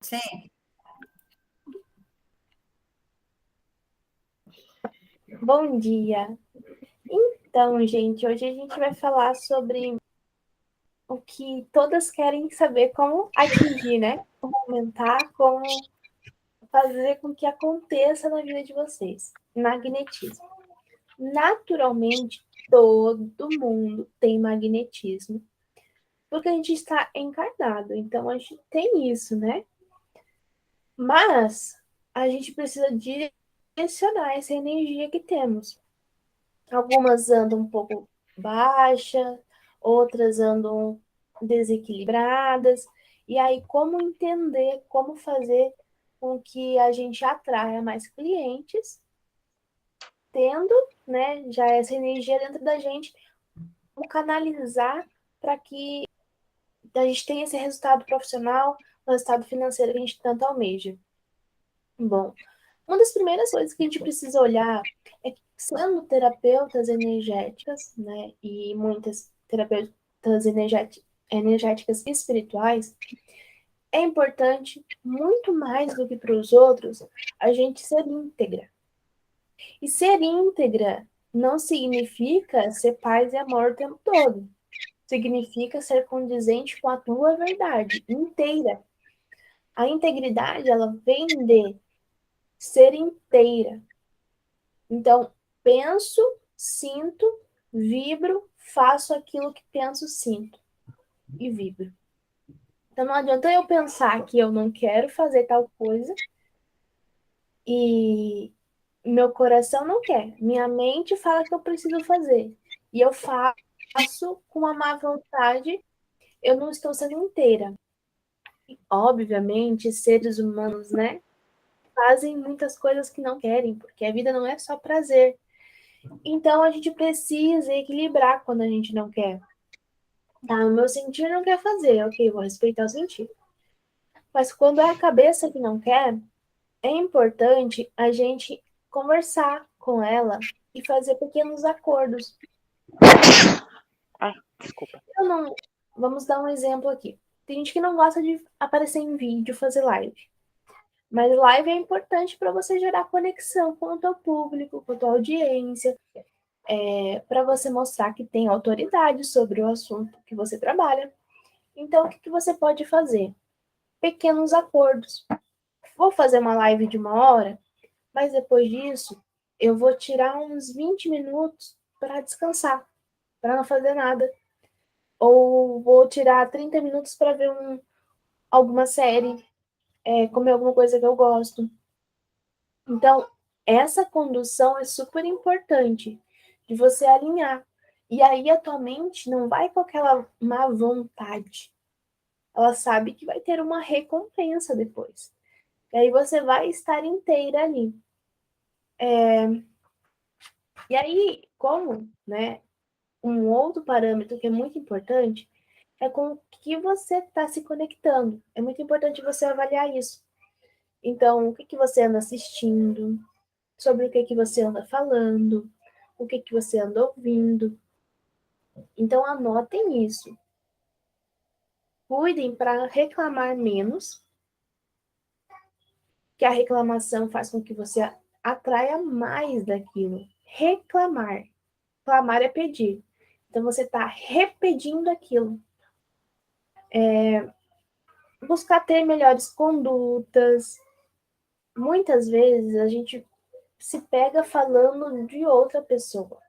Sim. Bom dia. Então, gente, hoje a gente vai falar sobre o que todas querem saber como atingir, né? Como aumentar, como fazer com que aconteça na vida de vocês. Magnetismo. Naturalmente, todo mundo tem magnetismo, porque a gente está encarnado, então a gente tem isso, né? Mas a gente precisa direcionar essa energia que temos. Algumas andam um pouco baixa, outras andam desequilibradas. E aí, como entender, como fazer com que a gente atraia mais clientes, tendo, né, já essa energia dentro da gente, como canalizar para que a gente tenha esse resultado profissional, o resultado financeiro que a gente tanto almeja. Bom, uma das primeiras coisas que a gente precisa olhar é que, sendo terapeutas energéticas, né, e muitas terapeutas energéticas espirituais, é importante, muito mais do que para os outros, a gente ser íntegra. E ser íntegra não significa ser paz e amor o tempo todo. Significa ser condizente com a tua verdade inteira. A integridade, ela vem de ser inteira. Então, penso, sinto, vibro, faço aquilo que penso, sinto e vibro. Então, não adianta eu pensar que eu não quero fazer tal coisa e meu coração não quer. Minha mente fala que eu preciso fazer. E eu faço com uma má vontade, eu não estou sendo inteira. Obviamente, seres humanos, né, fazem muitas coisas que não querem, porque a vida não é só prazer. Então, a gente precisa equilibrar quando a gente não quer. Tá, o meu sentir não quer fazer, ok, vou respeitar o sentir. Mas quando é a cabeça que não quer, é importante a gente conversar com ela e fazer pequenos acordos. Ai, desculpa. Eu não. Vamos dar um exemplo aqui. Tem gente que não gosta de aparecer em vídeo, fazer live. Mas live é importante para você gerar conexão com o teu público, com a tua audiência, para você mostrar que tem autoridade sobre o assunto que você trabalha. Então, o que você pode fazer? Pequenos acordos. Vou fazer uma live de 1 hora, mas depois disso eu vou tirar uns 20 minutos para descansar, para não fazer nada. Ou vou tirar 30 minutos para ver alguma série, comer alguma coisa que eu gosto. Então, essa condução é super importante de você alinhar. E aí a tua mente não vai com aquela má vontade. Ela sabe que vai ter uma recompensa depois. E aí você vai estar inteira ali. E aí, como, né, um outro parâmetro que é muito importante é com o que você está se conectando. É muito importante você avaliar isso. Então, o que, que você anda assistindo, sobre o que, que você anda falando, o que, que você anda ouvindo. Então, anotem isso. Cuidem para reclamar menos, que a reclamação faz com que você atraia mais daquilo. Reclamar. Clamar é pedir. Então, você está repetindo aquilo. Buscar ter melhores condutas. Muitas vezes a gente se pega falando de outra pessoa.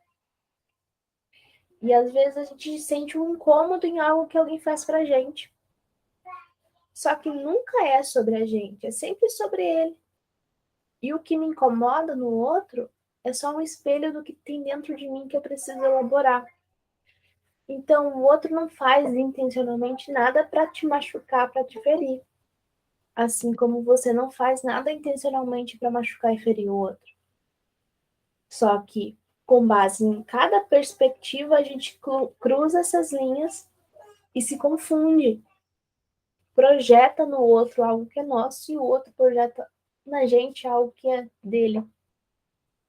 E às vezes a gente sente um incômodo em algo que alguém faz pra gente. Só que nunca é sobre a gente, é sempre sobre ele. E o que me incomoda no outro é só um espelho do que tem dentro de mim que eu preciso elaborar. Então, o outro não faz intencionalmente nada para te machucar, para te ferir. Assim como você não faz nada intencionalmente para machucar e ferir o outro. Só que, com base em cada perspectiva, a gente cruza essas linhas e se confunde. Projeta no outro algo que é nosso e o outro projeta na gente algo que é dele.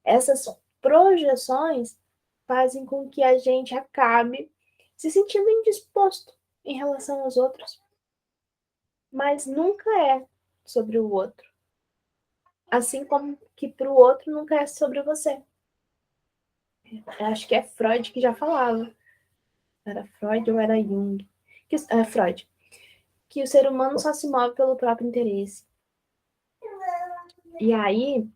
Essas projeções fazem com que a gente acabe se sentindo indisposto em relação aos outros. Mas nunca é. sobre o outro. Assim como que para o outro nunca é sobre você. Eu acho que é Freud que já falava. Era Freud ou era Jung? Freud. Que o ser humano só se move pelo próprio interesse. E aí,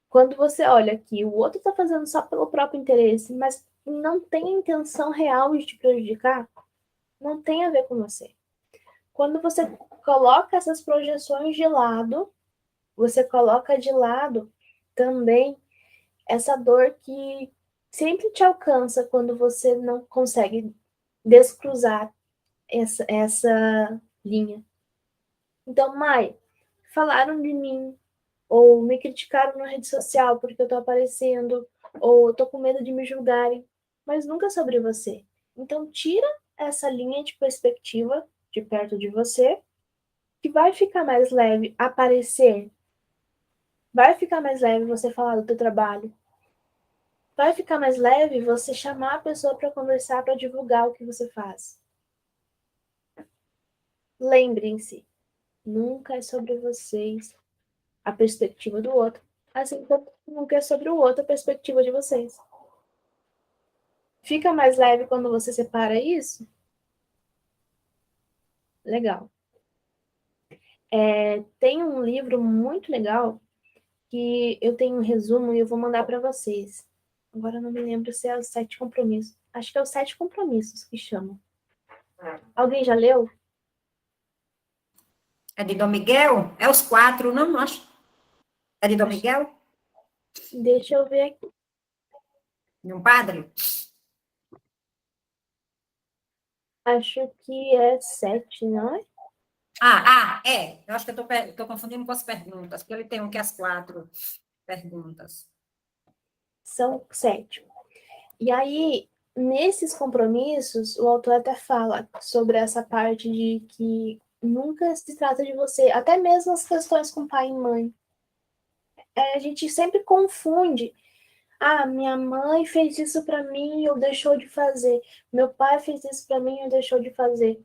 quando você olha que o outro está fazendo só pelo próprio interesse, mas não tem a intenção real de te prejudicar, não tem a ver com você. Quando você coloca essas projeções de lado, você coloca de lado também essa dor que sempre te alcança quando você não consegue descruzar essa linha. Então, Mai, falaram de mim, ou me criticaram na rede social porque eu tô aparecendo, ou eu tô com medo de me julgarem, mas nunca sobre você. Então, tira essa linha de perspectiva de perto de você, que vai ficar mais leve aparecer, vai ficar mais leve você falar do teu trabalho, vai ficar mais leve você chamar a pessoa para conversar, para divulgar o que você faz. Lembrem-se, nunca é sobre vocês a perspectiva do outro, assim como nunca é sobre o outro a perspectiva de vocês. Fica mais leve quando você separa isso? Legal. Tem um livro muito legal que eu tenho um resumo e eu vou mandar para vocês. Agora eu não me lembro se é os 7 compromissos. Acho que é os 7 compromissos que chamam. Alguém já leu? É de Dom Miguel? É os 4, não acho. É de Dom Miguel? Deixa eu ver aqui. De um padre? Acho que é 7, não é? É. Eu acho que eu estou confundindo com as perguntas, porque ele tem um que é as 4 perguntas. São 7. E aí, nesses compromissos, o autor até fala sobre essa parte de que nunca se trata de você, até mesmo as questões com pai e mãe. A gente sempre confunde. Ah, minha mãe fez isso para mim e eu deixou de fazer. Meu pai fez isso para mim e eu deixou de fazer.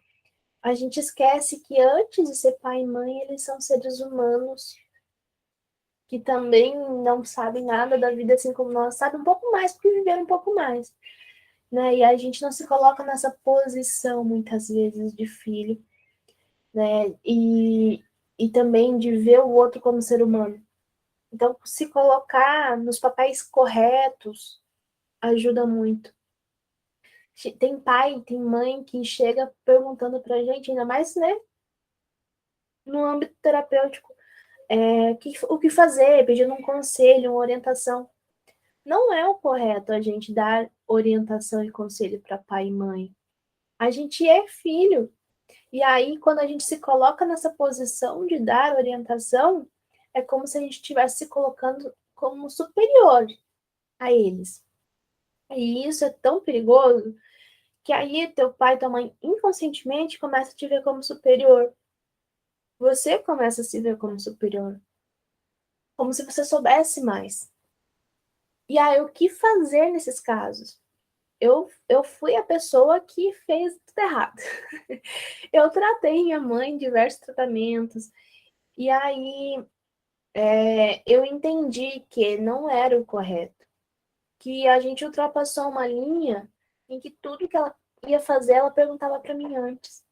A gente esquece que antes de ser pai e mãe, eles são seres humanos que também não sabem nada da vida assim como nós, sabem um pouco mais porque viveram um pouco mais. Né? E a gente não se coloca nessa posição, muitas vezes, de filho, né? E também de ver o outro como ser humano. Então, se colocar nos papéis corretos ajuda muito. Tem pai, tem mãe que chega perguntando pra gente, ainda mais, né, no âmbito terapêutico, o que fazer, pedindo um conselho, uma orientação. Não é o correto a gente dar orientação e conselho para pai e mãe. A gente é filho. E aí, quando a gente se coloca nessa posição de dar orientação, é como se a gente estivesse se colocando como superior a eles. E isso é tão perigoso que aí teu pai e tua mãe inconscientemente começa a te ver como superior. Você começa a se ver como superior. Como se você soubesse mais. E aí, o que fazer nesses casos? Eu fui a pessoa que fez tudo errado. Eu tratei minha mãe em diversos tratamentos. E aí, eu entendi que não era o correto. Que a gente ultrapassou uma linha em que tudo que ela ia fazer, ela perguntava para mim antes.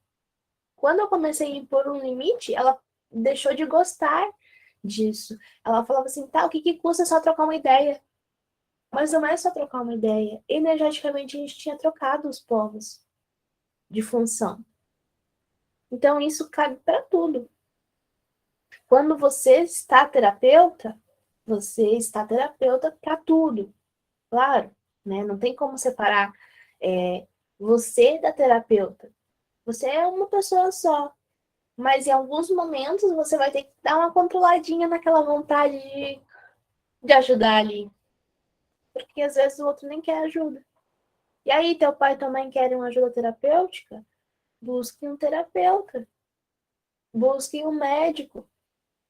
Quando eu comecei a impor um limite, ela deixou de gostar disso. Ela falava assim, tá, o que que custa só trocar uma ideia? Mas não é só trocar uma ideia. Energeticamente, a gente tinha trocado os povos de função. Então, isso cabe para tudo. Quando você está terapeuta para tudo. Claro, né? Não tem como separar você da terapeuta. Você é uma pessoa só. Mas em alguns momentos você vai ter que dar uma controladinha naquela vontade de ajudar ali. Porque às vezes o outro nem quer ajuda. E aí, teu pai e tua mãe querem uma ajuda terapêutica? Busque um terapeuta. Busque um médico.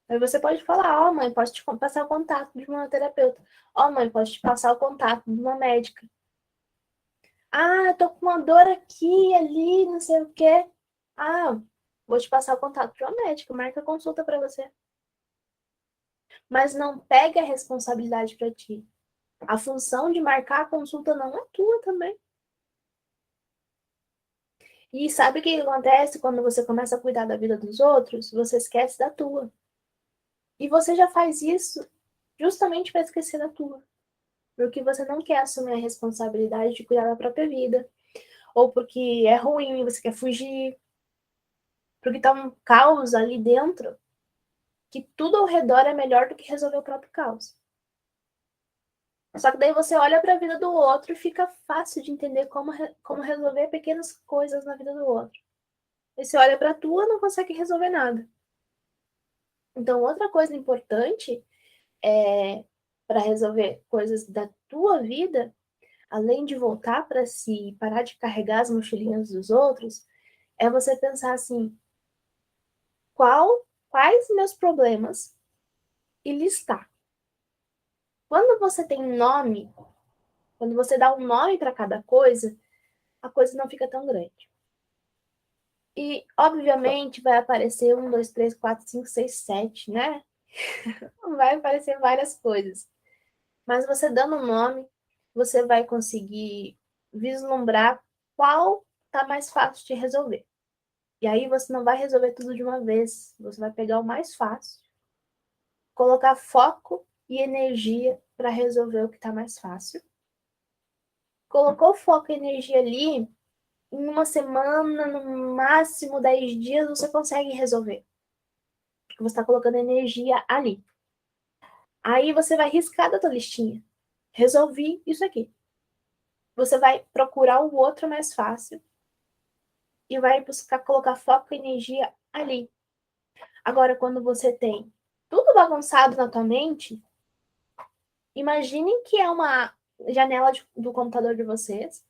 Aí você pode falar, ó, oh, mãe, posso te passar o contato de uma terapeuta. Ó, oh, mãe, posso te passar o contato de uma médica. Ah, eu tô com uma dor aqui, ali, não sei o quê. Ah, vou te passar o contato de uma médica, marca a consulta para você. Mas não pega a responsabilidade para ti. A função de marcar a consulta não é tua também. E sabe o que acontece quando você começa a cuidar da vida dos outros? Você esquece da tua. E você já faz isso justamente para esquecer da tua. Porque você não quer assumir a responsabilidade de cuidar da própria vida. Ou porque é ruim, você quer fugir. Porque tá um caos ali dentro que tudo ao redor é melhor do que resolver o próprio caos. Só que daí você olha para a vida do outro e fica fácil de entender como resolver pequenas coisas na vida do outro. E você olha para a tua e não consegue resolver nada. Então, outra coisa importante é para resolver coisas da tua vida, além de voltar para si e parar de carregar as mochilinhas dos outros, é você pensar assim: quais meus problemas e listar. Quando você tem nome, quando você dá um nome para cada coisa, a coisa não fica tão grande. E, obviamente, vai aparecer 1, 2, 3, 4, 5, 6, 7, né? Vai aparecer várias coisas. Mas você dando um nome, você vai conseguir vislumbrar qual tá mais fácil de resolver. E aí você não vai resolver tudo de uma vez. Você vai pegar o mais fácil, colocar foco e energia para resolver o que tá mais fácil. Colocou foco e energia ali, em uma semana, no máximo 10 dias, você consegue resolver. Porque você está colocando energia ali. Aí você vai riscar da tua listinha. Resolvi isso aqui. Você vai procurar o outro mais fácil e vai buscar colocar foco e energia ali. Agora, quando você tem tudo bagunçado na tua mente, imaginem que é uma janela do computador de vocês,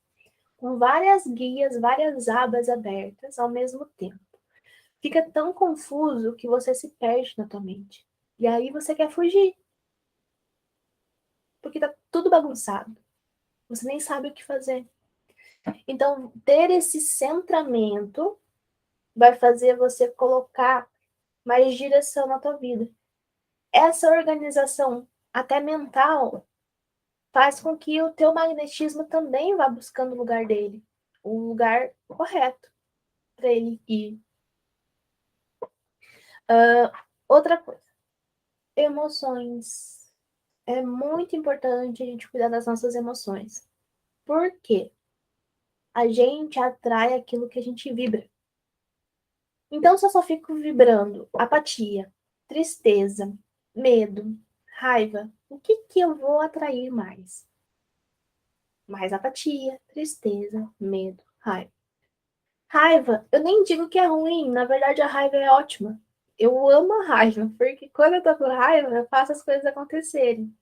com várias guias, várias abas abertas ao mesmo tempo. Fica tão confuso que você se perde na tua mente. E aí você quer fugir. Porque tá tudo bagunçado. Você nem sabe o que fazer. Então, ter esse centramento vai fazer você colocar mais direção na tua vida. Essa organização, até mental, faz com que o teu magnetismo também vá buscando o lugar dele, o lugar correto para ele ir. Outra coisa, emoções. É muito importante a gente cuidar das nossas emoções. Por quê? A gente atrai aquilo que a gente vibra. Então, se eu só fico vibrando apatia, tristeza, medo, raiva, o que eu vou atrair mais? Mais apatia, tristeza, medo, raiva. Raiva, eu nem digo que é ruim, na verdade a raiva é ótima. Eu amo a raiva, porque quando eu tô com raiva, eu faço as coisas acontecerem.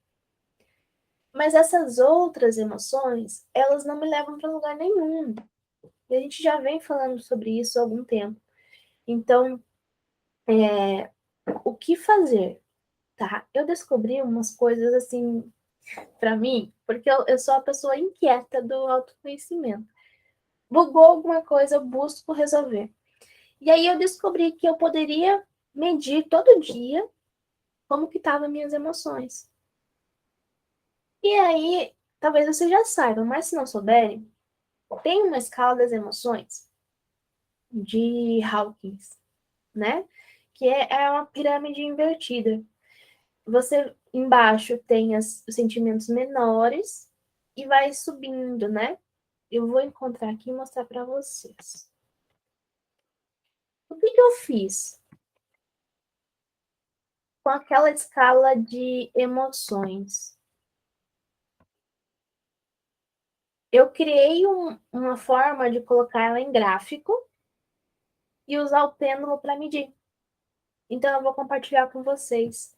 Mas essas outras emoções, elas não me levam para lugar nenhum. E a gente já vem falando sobre isso há algum tempo. Então, o que fazer? Tá? Eu descobri umas coisas assim para mim, porque eu sou a pessoa inquieta do autoconhecimento. Bugou alguma coisa, eu busco resolver. E aí eu descobri que eu poderia medir todo dia como que estavam minhas emoções. E aí, talvez vocês já saibam, mas se não souberem, tem uma escala das emoções de Hawkins, né? Que é uma pirâmide invertida. Você embaixo tem os sentimentos menores e vai subindo, né? Eu vou encontrar aqui e mostrar para vocês. O que eu fiz com aquela escala de emoções? Eu criei uma forma de colocar ela em gráfico e usar o pêndulo para medir. Então, eu vou compartilhar com vocês.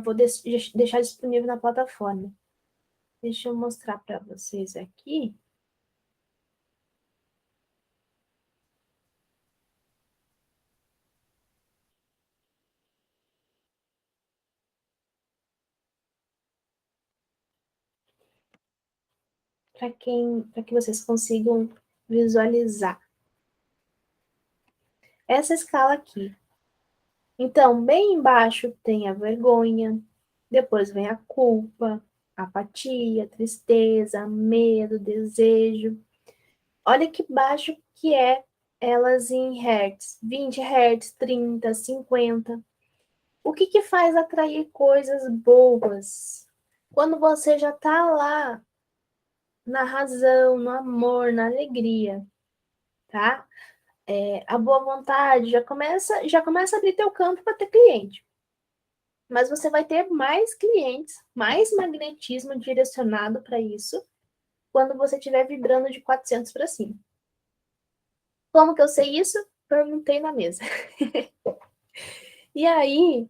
Vou deixar disponível na plataforma. Deixa eu mostrar para vocês aqui. Para que vocês consigam visualizar. essa escala aqui. Então, bem embaixo tem a vergonha, depois vem a culpa, apatia, tristeza, medo, desejo. Olha que baixo que é elas em hertz, 20 hertz, 30, 50. O que que faz atrair coisas boas? Quando você já tá lá na razão, no amor, na alegria, tá? A boa vontade já começa a abrir teu campo para ter cliente. Mas você vai ter mais clientes, mais magnetismo direcionado para isso quando você estiver vibrando de 400 para cima. Como que eu sei isso? Perguntei na mesa. E aí,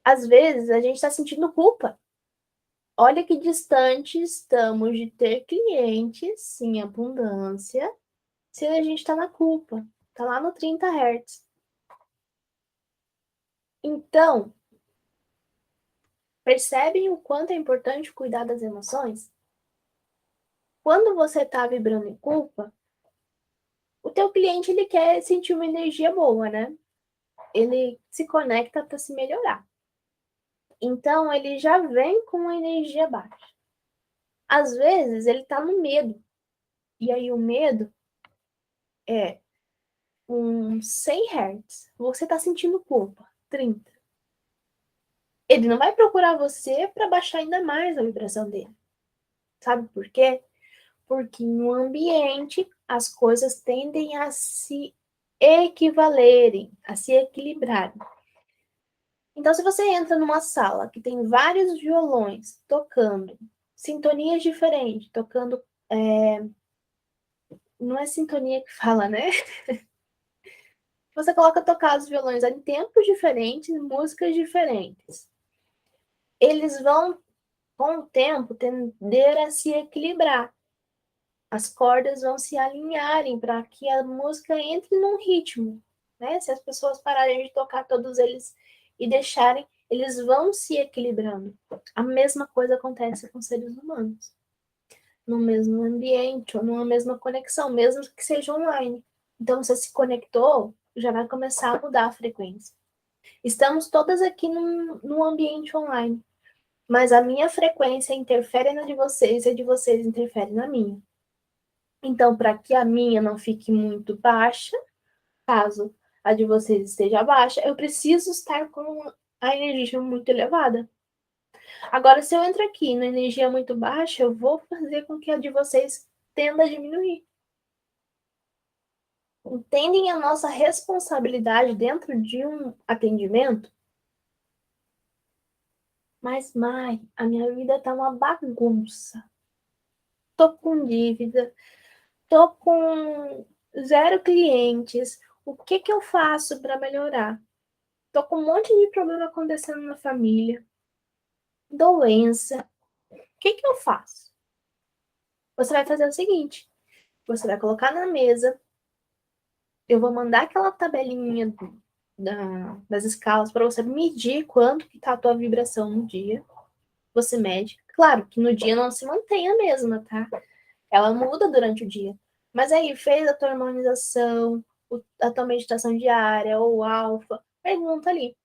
às vezes, a gente está sentindo culpa. Olha que distante estamos de ter clientes em abundância se a gente está na culpa. Está lá no 30 Hz. Então, percebem o quanto é importante cuidar das emoções? Quando você está vibrando em culpa, o teu cliente ele quer sentir uma energia boa, né? Ele se conecta para se melhorar. Então, ele já vem com uma energia baixa. Às vezes, ele está no medo. E aí, o medo é 100 Hz. Você está sentindo culpa, 30. Ele não vai procurar você para baixar ainda mais a vibração dele. Sabe por quê? Porque no ambiente as coisas tendem a se equivalerem, a se equilibrarem. Então, se você entra numa sala que tem vários violões tocando, sintonias diferentes, tocando. Não é sintonia que fala, né? Você coloca tocar os violões em tempos diferentes, músicas diferentes. Eles vão, com o tempo, tender a se equilibrar. As cordas vão se alinharem para que a música entre num ritmo. Né? Se as pessoas pararem de tocar todos eles e deixarem, eles vão se equilibrando. A mesma coisa acontece com seres humanos. No mesmo ambiente ou numa mesma conexão, mesmo que seja online. Então, você se conectou, já vai começar a mudar a frequência. Estamos todas aqui num ambiente online, mas a minha frequência interfere na de vocês e a de vocês interfere na minha. Então, para que a minha não fique muito baixa, caso a de vocês esteja baixa, eu preciso estar com a energia muito elevada. Agora, se eu entro aqui na energia muito baixa, eu vou fazer com que a de vocês tenda a diminuir. Entendem a nossa responsabilidade dentro de um atendimento? Mas, Mai, a minha vida tá uma bagunça. Tô com dívida, tô com 0 clientes. O que que eu faço para melhorar? Tô com um monte de problema acontecendo na família, doença. O que que eu faço? Você vai fazer o seguinte: você vai colocar na mesa, eu vou mandar aquela tabelinha das escalas para você medir quanto que tá a tua vibração no dia. Você mede. Claro que no dia não se mantém a mesma, tá? Ela muda durante o dia. Mas aí, fez a tua harmonização, a tua meditação diária, ou alfa, pergunta ali.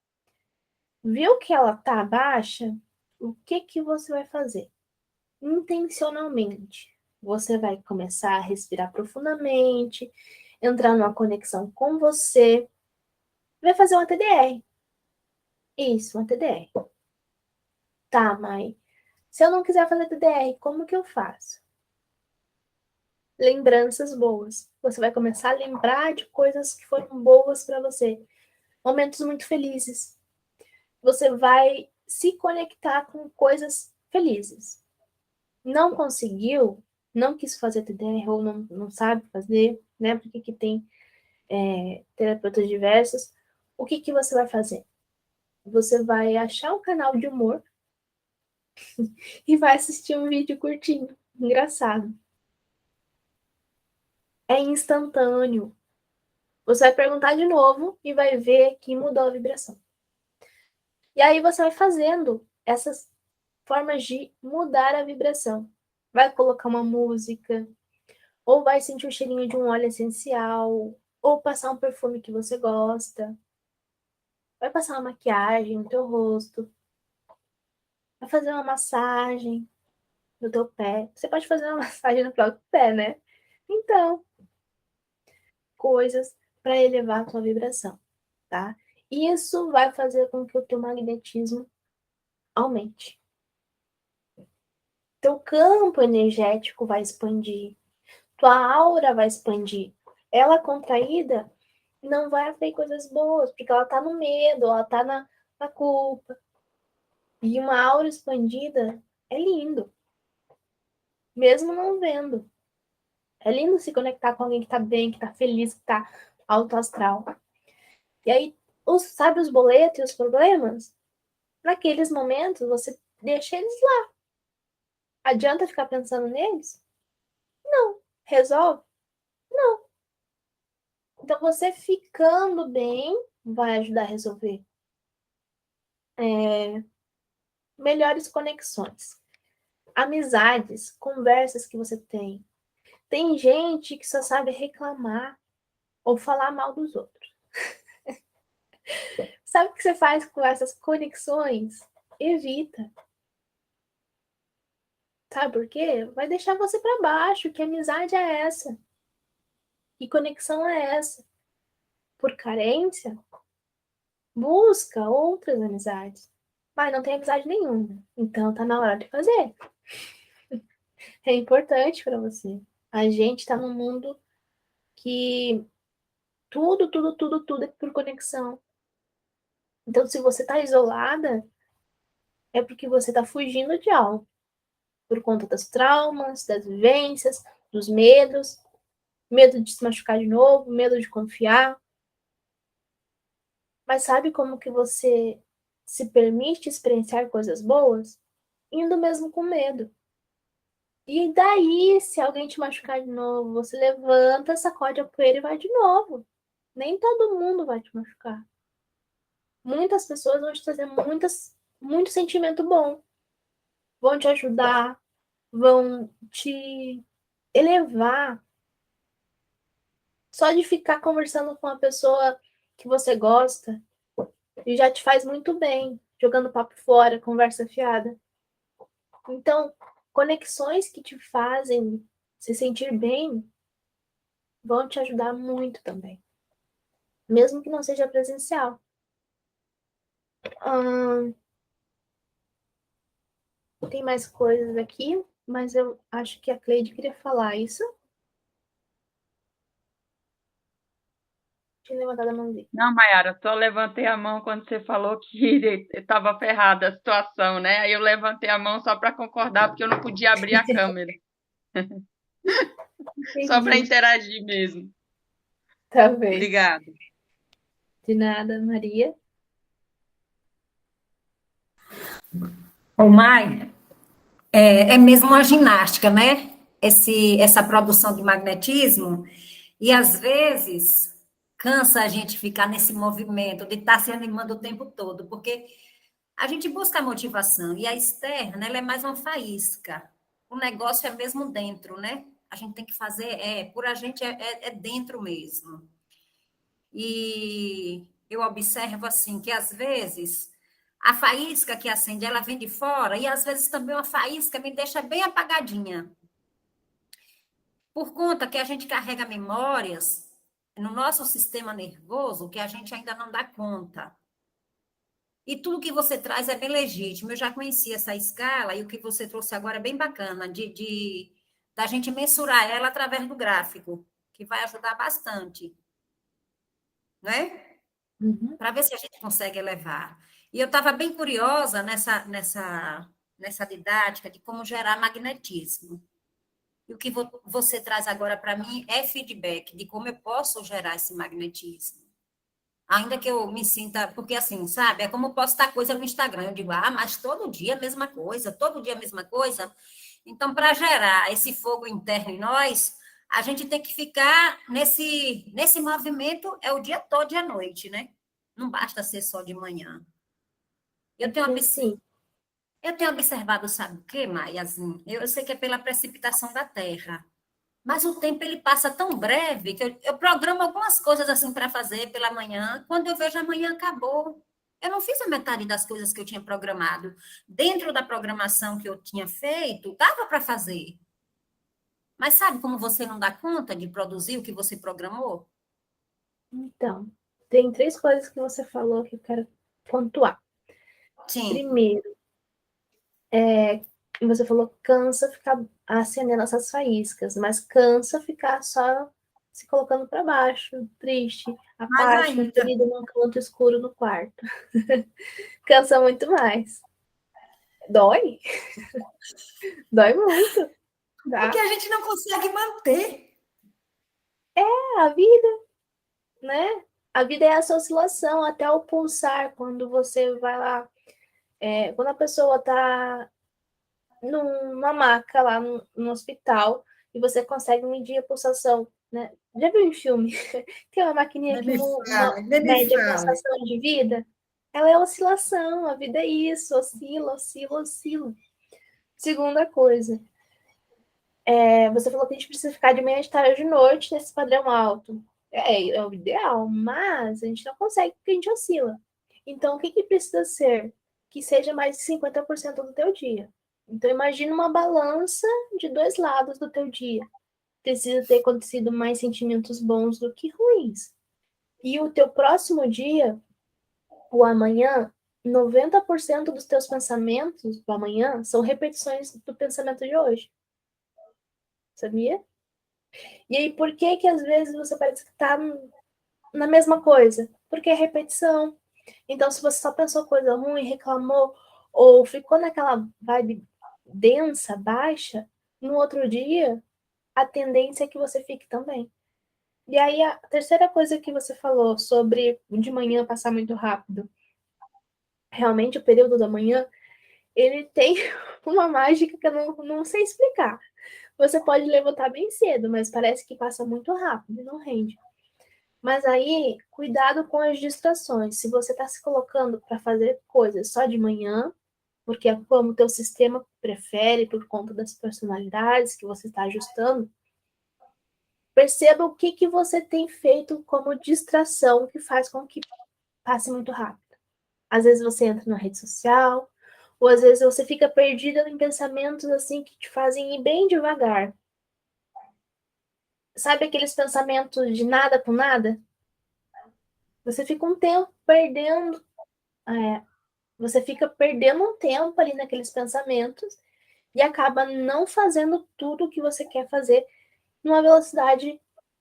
Viu que ela tá baixa? O que que você vai fazer? Intencionalmente. Você vai começar a respirar profundamente, entrar numa conexão com você, vai fazer uma TDR. Isso, uma TDR. Tá, mãe. Se eu não quiser fazer TDR, como que eu faço? Lembranças boas. Você vai começar a lembrar de coisas que foram boas para você. Momentos muito felizes. Você vai se conectar com coisas felizes. Não conseguiu, não quis fazer TDR ou não sabe fazer, né? Porque que tem terapeutas diversos. O que que você vai fazer? Você vai achar um canal de humor e vai assistir um vídeo curtinho, engraçado. É instantâneo. Você vai perguntar de novo e vai ver que mudou a vibração. E aí você vai fazendo essas formas de mudar a vibração. Vai colocar uma música, ou vai sentir o cheirinho de um óleo essencial, ou passar um perfume que você gosta, vai passar uma maquiagem no teu rosto, vai fazer uma massagem no teu pé. Você pode fazer uma massagem no próprio pé, né? Então, coisas para elevar a tua vibração, tá? Isso vai fazer com que o teu magnetismo aumente. Teu campo energético vai expandir, tua aura vai expandir. Ela contraída não vai atrair coisas boas, porque ela tá no medo, ela tá na culpa. E uma aura expandida é lindo, mesmo não vendo. É lindo se conectar com alguém que tá bem, que tá feliz, que tá alto astral. E aí, sabe os boletos e os problemas? Naqueles momentos, você deixa eles lá. Adianta ficar pensando neles? Não. Resolve? Não. Então, você ficando bem vai ajudar a resolver. Melhores conexões. Amizades, conversas que você tem. Tem gente que só sabe reclamar ou falar mal dos outros. Sabe o que você faz com essas conexões? Evita. Sabe por quê? Vai deixar você para baixo. Que amizade é essa? Que conexão é essa? Por carência? Busca outras amizades. Mas não tem amizade nenhuma. Então tá na hora de fazer. É importante para você. A gente tá num mundo que tudo é por conexão. Então, se você tá isolada, é porque você tá fugindo de algo. Por conta dos traumas, das vivências, dos medos, medo de se machucar de novo, medo de confiar. Mas sabe como que você se permite experienciar coisas boas? Indo mesmo com medo. E daí, se alguém te machucar de novo, você levanta, sacode a poeira e vai de novo. Nem todo mundo vai te machucar. Muitas pessoas vão te trazer muito sentimento bom. Vão te ajudar, vão te elevar. Só de ficar conversando com uma pessoa que você gosta e já te faz muito bem, jogando papo fora, conversa fiada. Então, conexões que te fazem se sentir bem vão te ajudar muito também, mesmo que não seja presencial. Tem mais coisas aqui, mas eu acho que a Cleide queria falar isso. Deixa eu levantar a mãozinha. Não, Mayara, só levantei a mão quando você falou que estava ferrada a situação, né? Aí eu levantei a mão só para concordar, porque eu não podia abrir a câmera. Só para Entendi. interagir mesmo. Tá bem. Obrigada. De nada, Maria. Ô, Mai, é mesmo uma ginástica, né? Essa produção de magnetismo, e às vezes cansa a gente ficar nesse movimento de estar se animando o tempo todo, porque a gente busca a motivação, e a externa, ela é mais uma faísca. O negócio é mesmo dentro, né? A gente tem que fazer, por a gente é dentro mesmo. E eu observo assim que às vezes a faísca que acende, ela vem de fora, e às vezes também uma faísca me deixa bem apagadinha. Por conta que a gente carrega memórias no nosso sistema nervoso que a gente ainda não dá conta. E tudo que você traz é bem legítimo. Eu já conheci essa escala e o que você trouxe agora é bem bacana, da gente mensurar ela através do gráfico, que vai ajudar bastante, né? Uhum. Para ver se a gente consegue elevar. E eu estava bem curiosa nessa didática de como gerar magnetismo. E o que você traz agora para mim é feedback de como eu posso gerar esse magnetismo. Ainda que eu me sinta, porque assim, sabe, é como postar coisa no Instagram. Eu digo, mas todo dia a mesma coisa, todo dia a mesma coisa. Então, para gerar esse fogo interno em nós, a gente tem que ficar nesse movimento é o dia todo e à noite, né? Não basta ser só de manhã. Eu tenho, Porque assim, eu tenho observado, sabe o quê, Maia? Assim, eu sei que é pela precipitação da Terra. Mas o tempo ele passa tão breve que eu programo algumas coisas assim para fazer pela manhã. Quando eu vejo amanhã acabou. Eu não fiz a metade das coisas que eu tinha programado. Dentro da programação que eu tinha feito, dava para fazer. Mas sabe como você não dá conta de produzir o que você programou? Então, tem 3 coisas que você falou que eu quero pontuar. Sim, Primeiro, você falou cansa ficar acendendo essas faíscas, mas cansa ficar só se colocando para baixo, triste, mais apática, ainda. recolhida num canto escuro no quarto. Cansa muito mais. Dói? Dói muito, Porque tá? a gente não consegue manter. É a vida, né? A vida é essa oscilação até o pulsar, quando você vai lá. Quando a pessoa tá numa maca lá no hospital e você consegue medir a pulsação, né? Já viu em filme? Tem uma maquininha Nem que me fala, nem me mede a fala. pulsação de vida. Ela é oscilação, a vida é isso, oscila, oscila, oscila. Segunda coisa, você falou que a gente precisa ficar de manhã, de tarde, de noite nesse padrão alto. É o ideal, mas a gente não consegue porque a gente oscila. Então, o que, que precisa ser? Que seja mais de 50% do teu dia. Então, imagina uma balança de 2 lados do teu dia. Precisa ter acontecido mais sentimentos bons do que ruins. E o teu próximo dia, o amanhã, 90% dos teus pensamentos do amanhã são repetições do pensamento de hoje. Sabia? E aí, por que que às vezes você parece que tá na mesma coisa? Porque é repetição. Então, se você só pensou coisa ruim, reclamou, ou ficou naquela vibe densa, baixa, no outro dia, a tendência é que você fique também. E aí, a terceira coisa que você falou sobre de manhã passar muito rápido. Realmente, o período da manhã, ele tem uma mágica que eu não sei explicar. Você pode levantar bem cedo, mas parece que passa muito rápido e não rende. Mas aí, cuidado com as distrações. Se você está se colocando para fazer coisas só de manhã, porque é como o teu sistema prefere, por conta das personalidades que você está ajustando, perceba o que, que você tem feito como distração que faz com que passe muito rápido. Às vezes você entra na rede social, ou às vezes você fica perdida em pensamentos assim que te fazem ir bem devagar. Sabe aqueles pensamentos de nada com nada? Você fica um tempo perdendo, é, você fica perdendo um tempo ali naqueles pensamentos e acaba não fazendo tudo o que você quer fazer numa velocidade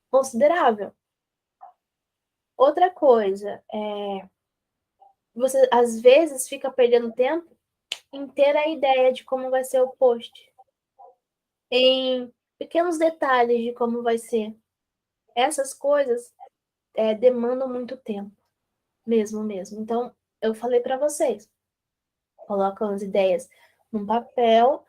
considerável. Outra coisa, você às vezes fica perdendo tempo em ter a ideia de como vai ser o post, em pequenos detalhes de como vai ser. Essas coisas demandam muito tempo, mesmo, mesmo. Então, eu falei para vocês, colocam as ideias num papel,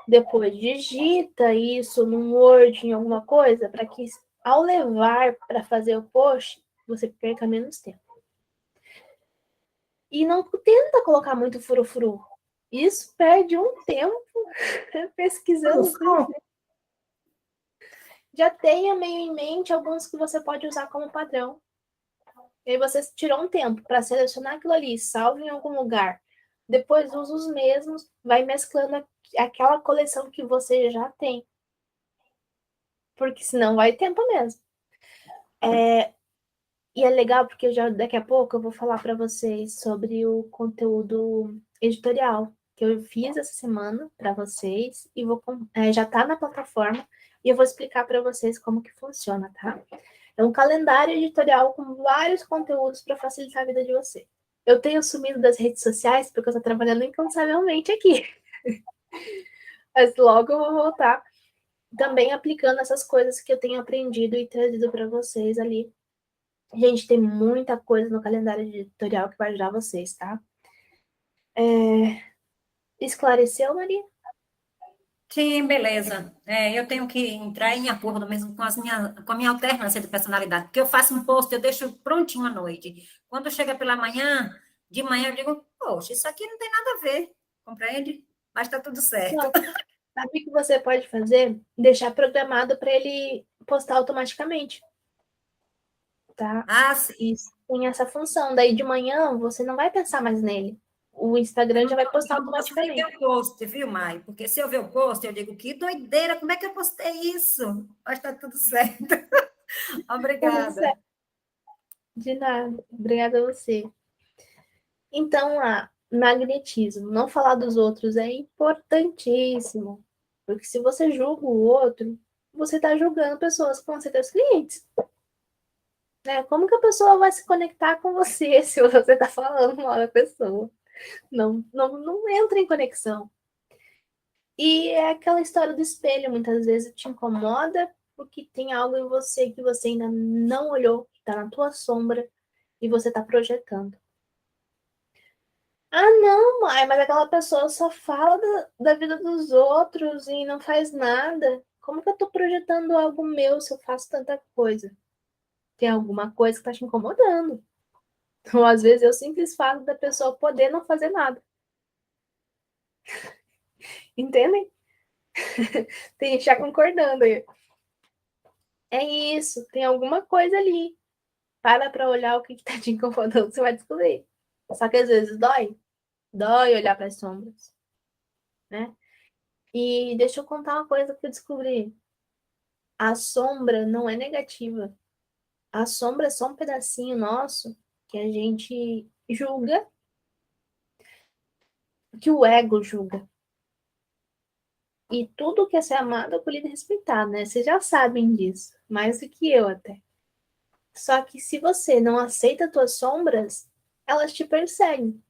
depois digita isso num Word, em alguma coisa, para que ao levar para fazer o post, você perca menos tempo. E não tenta colocar muito furufuru. Isso perde um tempo pesquisando. Já tenha meio em mente alguns que você pode usar como padrão. E aí você tirou um tempo para selecionar aquilo ali, salve em algum lugar. Depois usa os mesmos, vai mesclando aquela coleção que você já tem. Porque senão vai tempo mesmo. E é legal porque já daqui a pouco eu vou falar para vocês sobre o conteúdo editorial que eu fiz essa semana para vocês e já está na plataforma e eu vou explicar para vocês como que funciona, tá? É um calendário editorial com vários conteúdos para facilitar a vida de você. Eu tenho sumido das redes sociais porque eu estou trabalhando incansavelmente aqui. Mas logo eu vou voltar também aplicando essas coisas que eu tenho aprendido e trazido para vocês ali. Gente, tem muita coisa no calendário editorial que vai ajudar vocês, tá? Esclareceu, Maria? Sim, beleza. Eu tenho que entrar em acordo mesmo com a minha alternância de personalidade, porque eu faço um post, eu deixo prontinho à noite. Quando chega pela manhã, de manhã eu digo, poxa, isso aqui não tem nada a ver, compreende? Mas tá tudo certo. Não, Sabe o que você pode fazer? Deixar programado para ele postar automaticamente, tá? Ah, sim. Isso tem essa função. Daí de manhã você não vai pensar mais nele. O Eu Instagram já não, vai postar eu não posso nem ver automaticamente. o post, viu, Mai? Porque se eu ver o post, eu digo, que doideira, como é que eu postei isso? Mas tá tudo certo. Tá tudo Obrigada. certo. De nada. Obrigada a você. Então, magnetismo. Não falar dos outros é importantíssimo. Porque se você julga o outro, você está julgando pessoas que vão ser teus clientes. Né? Como que a pessoa vai se conectar com você se você está falando mal da pessoa? Não entra em conexão. E é aquela história do espelho, muitas vezes te incomoda porque tem algo em você que você ainda não olhou, que está na tua sombra e você está projetando. Ah, não, mãe, mas aquela pessoa só fala da vida dos outros e não faz nada. Como que eu tô projetando algo meu se eu faço tanta coisa? Tem alguma coisa que tá te incomodando. Ou às vezes eu simples fato da pessoa poder não fazer nada. Entendem? Tem gente já concordando aí. É isso, tem alguma coisa ali. Para olhar o que tá te incomodando, você vai descobrir. Só que às vezes dói. Dói olhar para as sombras, né? E deixa eu contar uma coisa que eu descobri. A sombra não é negativa. A sombra é só um pedacinho nosso que a gente julga, que o ego julga. E tudo que é ser amado, acolhido e respeitado, né? Vocês já sabem disso, mais do que eu até. Só que se você não aceita as tuas sombras, elas te perseguem.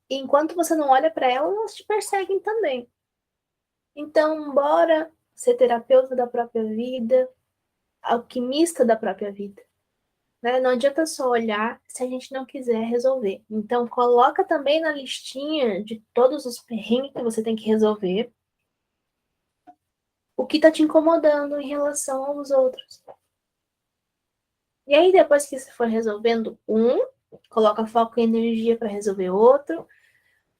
E enquanto você não olha para elas, elas te perseguem também. Então, bora ser terapeuta da própria vida, alquimista da própria vida. Né? Não adianta só olhar se a gente não quiser resolver. Então, coloca também na listinha de todos os perrengues que você tem que resolver o que está te incomodando em relação aos outros. E aí, depois que você for resolvendo coloca foco e energia para resolver outro,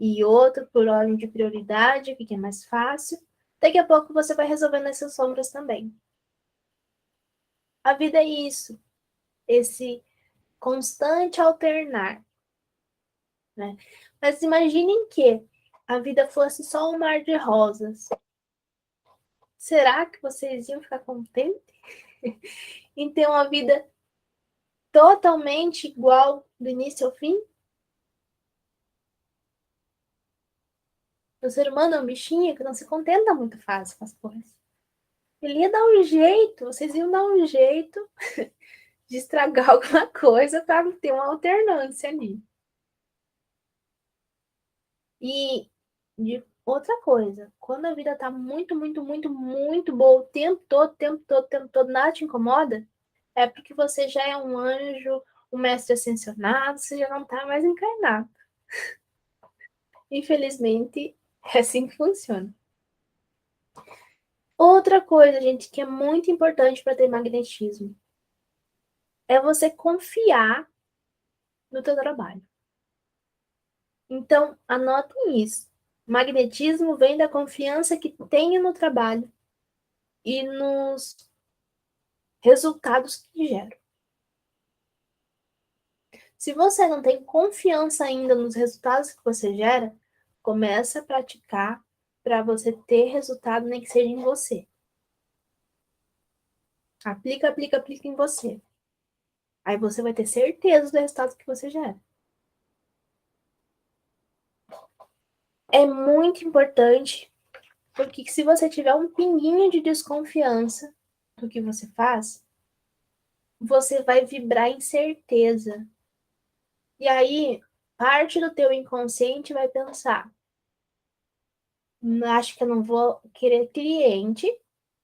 e outro por ordem de prioridade, que é mais fácil. Daqui a pouco você vai resolvendo essas sombras também. A vida é isso, esse constante alternar. Né? Mas imaginem que a vida fosse só um mar de rosas. Será que vocês iam ficar contentes em ter uma vida totalmente igual do início ao fim? O ser humano é um bichinho que não se contenta muito fácil com as coisas. Ele ia dar um jeito, vocês iam dar um jeito de estragar alguma coisa para ter uma alternância ali. E de outra coisa, quando a vida tá muito, muito, muito, muito boa o tempo todo, tempo todo, tempo todo, nada te incomoda, é porque você já é um anjo, um mestre ascensionado, você já não tá mais encarnado. Infelizmente, é assim que funciona. Outra coisa, gente, que é muito importante para ter magnetismo é você confiar no teu trabalho. Então, anotem isso. Magnetismo vem da confiança que tenho no trabalho e nos resultados que gera. Se você não tem confiança ainda nos resultados que você gera, começa a praticar para você ter resultado, nem que seja em você. Aplica, aplica, aplica em você. Aí você vai ter certeza do resultado que você gera. É muito importante, porque se você tiver um pinguinho de desconfiança do que você faz, você vai vibrar em certeza. E aí, parte do teu inconsciente vai pensar: acho que eu não vou querer cliente,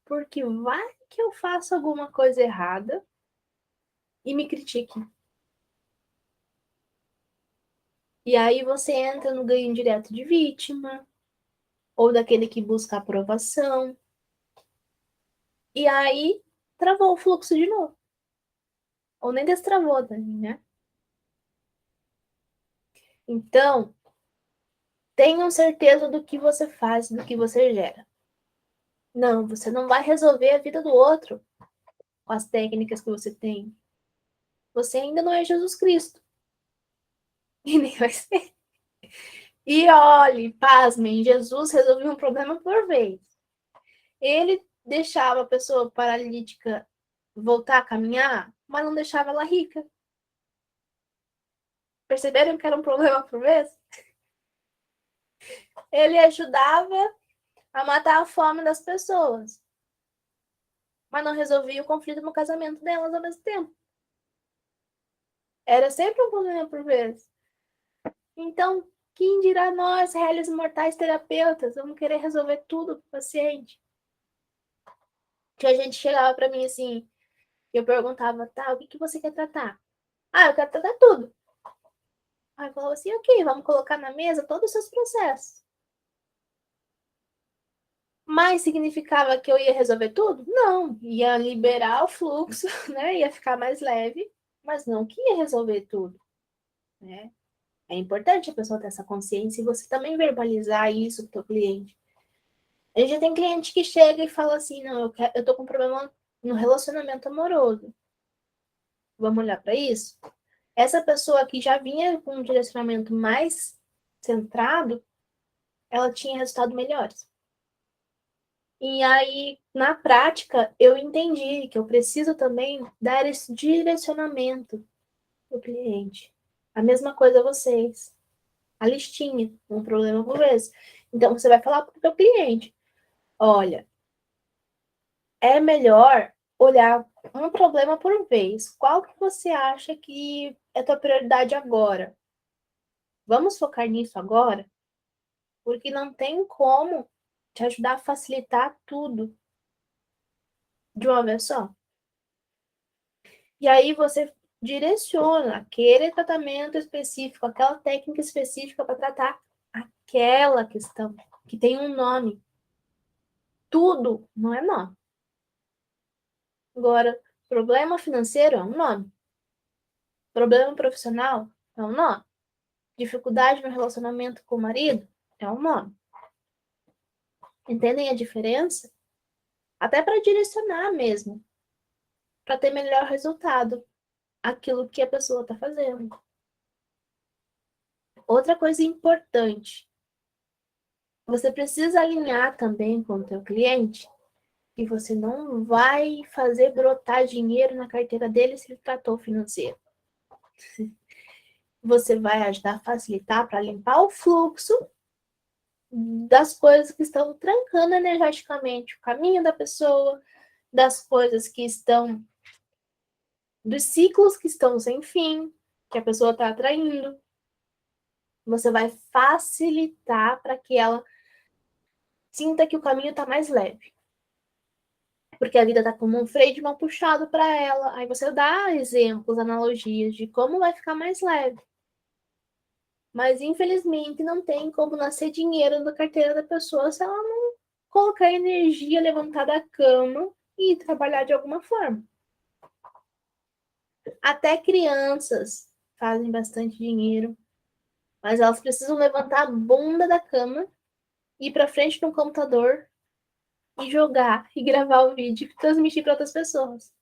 porque vai que eu faço alguma coisa errada e me critique. E aí você entra no ganho direto de vítima, ou daquele que busca aprovação. E aí travou o fluxo de novo. Ou nem destravou também, né? Então, Tenham certeza do que você faz, do que você gera. Não, você não vai resolver a vida do outro com as técnicas que você tem. Você ainda não é Jesus Cristo. E nem vai ser. E olhe, pasmem, Jesus resolveu um problema por vez. Ele deixava a pessoa paralítica voltar a caminhar, mas não deixava ela rica. Perceberam que era um problema por vez? Ele ajudava a matar a fome das pessoas, mas não resolvia o conflito no casamento delas ao mesmo tempo. Era sempre um problema por vez. Então, quem dirá nós, réis mortais terapeutas, vamos querer resolver tudo para o paciente? Que a gente chegava para mim assim, eu perguntava, tá, o que você quer tratar? Ah, eu quero tratar tudo. Aí eu falava assim, ok, vamos colocar na mesa todos os seus processos. Mas significava que eu ia resolver tudo? Não, ia liberar o fluxo, né? Ia ficar mais leve, mas não que ia resolver tudo, né? É importante a pessoa ter essa consciência e você também verbalizar isso para o cliente. A gente tem cliente que chega e fala assim, não, eu tô com um problema no relacionamento amoroso. Vamos olhar para isso? Essa pessoa que já vinha com um direcionamento mais centrado, ela tinha resultados melhores. E aí, na prática, eu entendi que eu preciso também dar esse direcionamento para o cliente. A mesma coisa a vocês. A listinha, um problema por vez. Então, você vai falar para o seu cliente, olha, é melhor olhar um problema por vez. Qual que você acha que é a tua prioridade agora? Vamos focar nisso agora? Porque não tem como te ajudar a facilitar tudo de uma vez só. E aí você direciona aquele tratamento específico, aquela técnica específica para tratar aquela questão que tem um nome. Tudo não é nome. Agora, problema financeiro é um nome. Problema profissional é um nome. Dificuldade no relacionamento com o marido é um nome. Entendem a diferença? Até para direcionar mesmo, para ter melhor resultado aquilo que a pessoa está fazendo. Outra coisa importante, você precisa alinhar também com o teu cliente que você não vai fazer brotar dinheiro na carteira dele se ele tratou financeiro. Você vai ajudar a facilitar para limpar o fluxo das coisas que estão trancando energeticamente o caminho da pessoa, das coisas que estão, dos ciclos que estão sem fim, que a pessoa está atraindo. Você vai facilitar para que ela sinta que o caminho está mais leve. Porque a vida está como um freio de mão puxado para ela. Aí você dá exemplos, analogias de como vai ficar mais leve. Mas, infelizmente, não tem como nascer dinheiro na carteira da pessoa se ela não colocar energia, levantar da cama e trabalhar de alguma forma. Até crianças fazem bastante dinheiro, mas elas precisam levantar a bunda da cama, ir para frente de um computador e jogar e gravar o vídeo e transmitir para outras pessoas.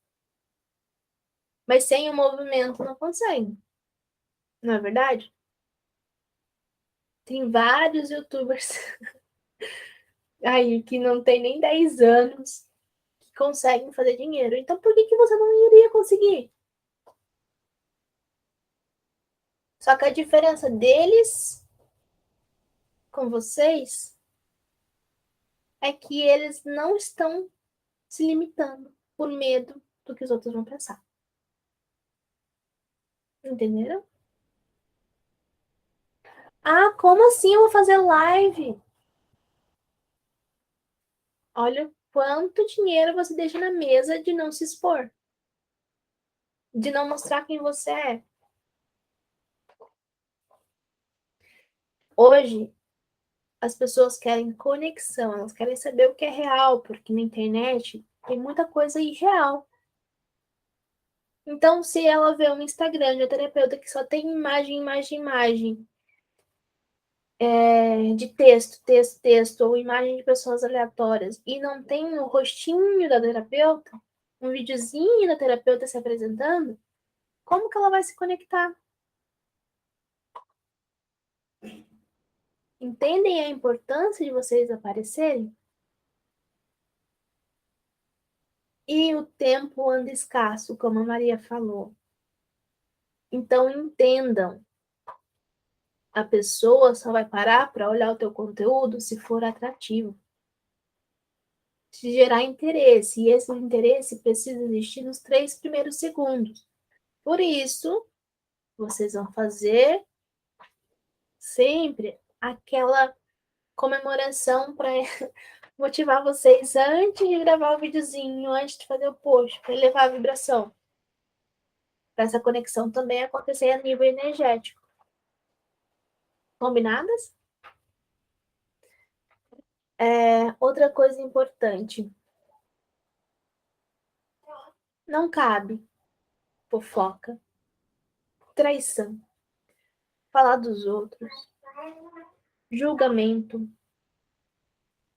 Mas sem o movimento não consegue. Não é verdade? Tem vários youtubers aí que não tem nem 10 anos que conseguem fazer dinheiro. Então por que você não iria conseguir? Só que a diferença deles com vocês é que eles não estão se limitando por medo do que os outros vão pensar. Entenderam? Ah, como assim eu vou fazer live? Olha quanto dinheiro você deixa na mesa de não se expor, de não mostrar quem você é. Hoje, as pessoas querem conexão, elas querem saber o que é real, porque na internet tem muita coisa irreal. Então, se ela vê um Instagram de um terapeuta que só tem imagem, imagem, imagem, de texto, ou imagem de pessoas aleatórias, e não tem o rostinho da terapeuta, um videozinho da terapeuta se apresentando, como que ela vai se conectar? Entendem a importância de vocês aparecerem? E o tempo anda escasso, como a Maria falou. Então entendam, a pessoa só vai parar para olhar o teu conteúdo se for atrativo. Se gerar interesse, e esse interesse precisa existir nos 3 primeiros segundos. Por isso, vocês vão fazer sempre aquela comemoração para motivar vocês antes de gravar o videozinho, antes de fazer o post, para elevar a vibração. Para essa conexão também acontecer a nível energético. Combinadas? Outra coisa importante. Não cabe fofoca, traição, falar dos outros, julgamento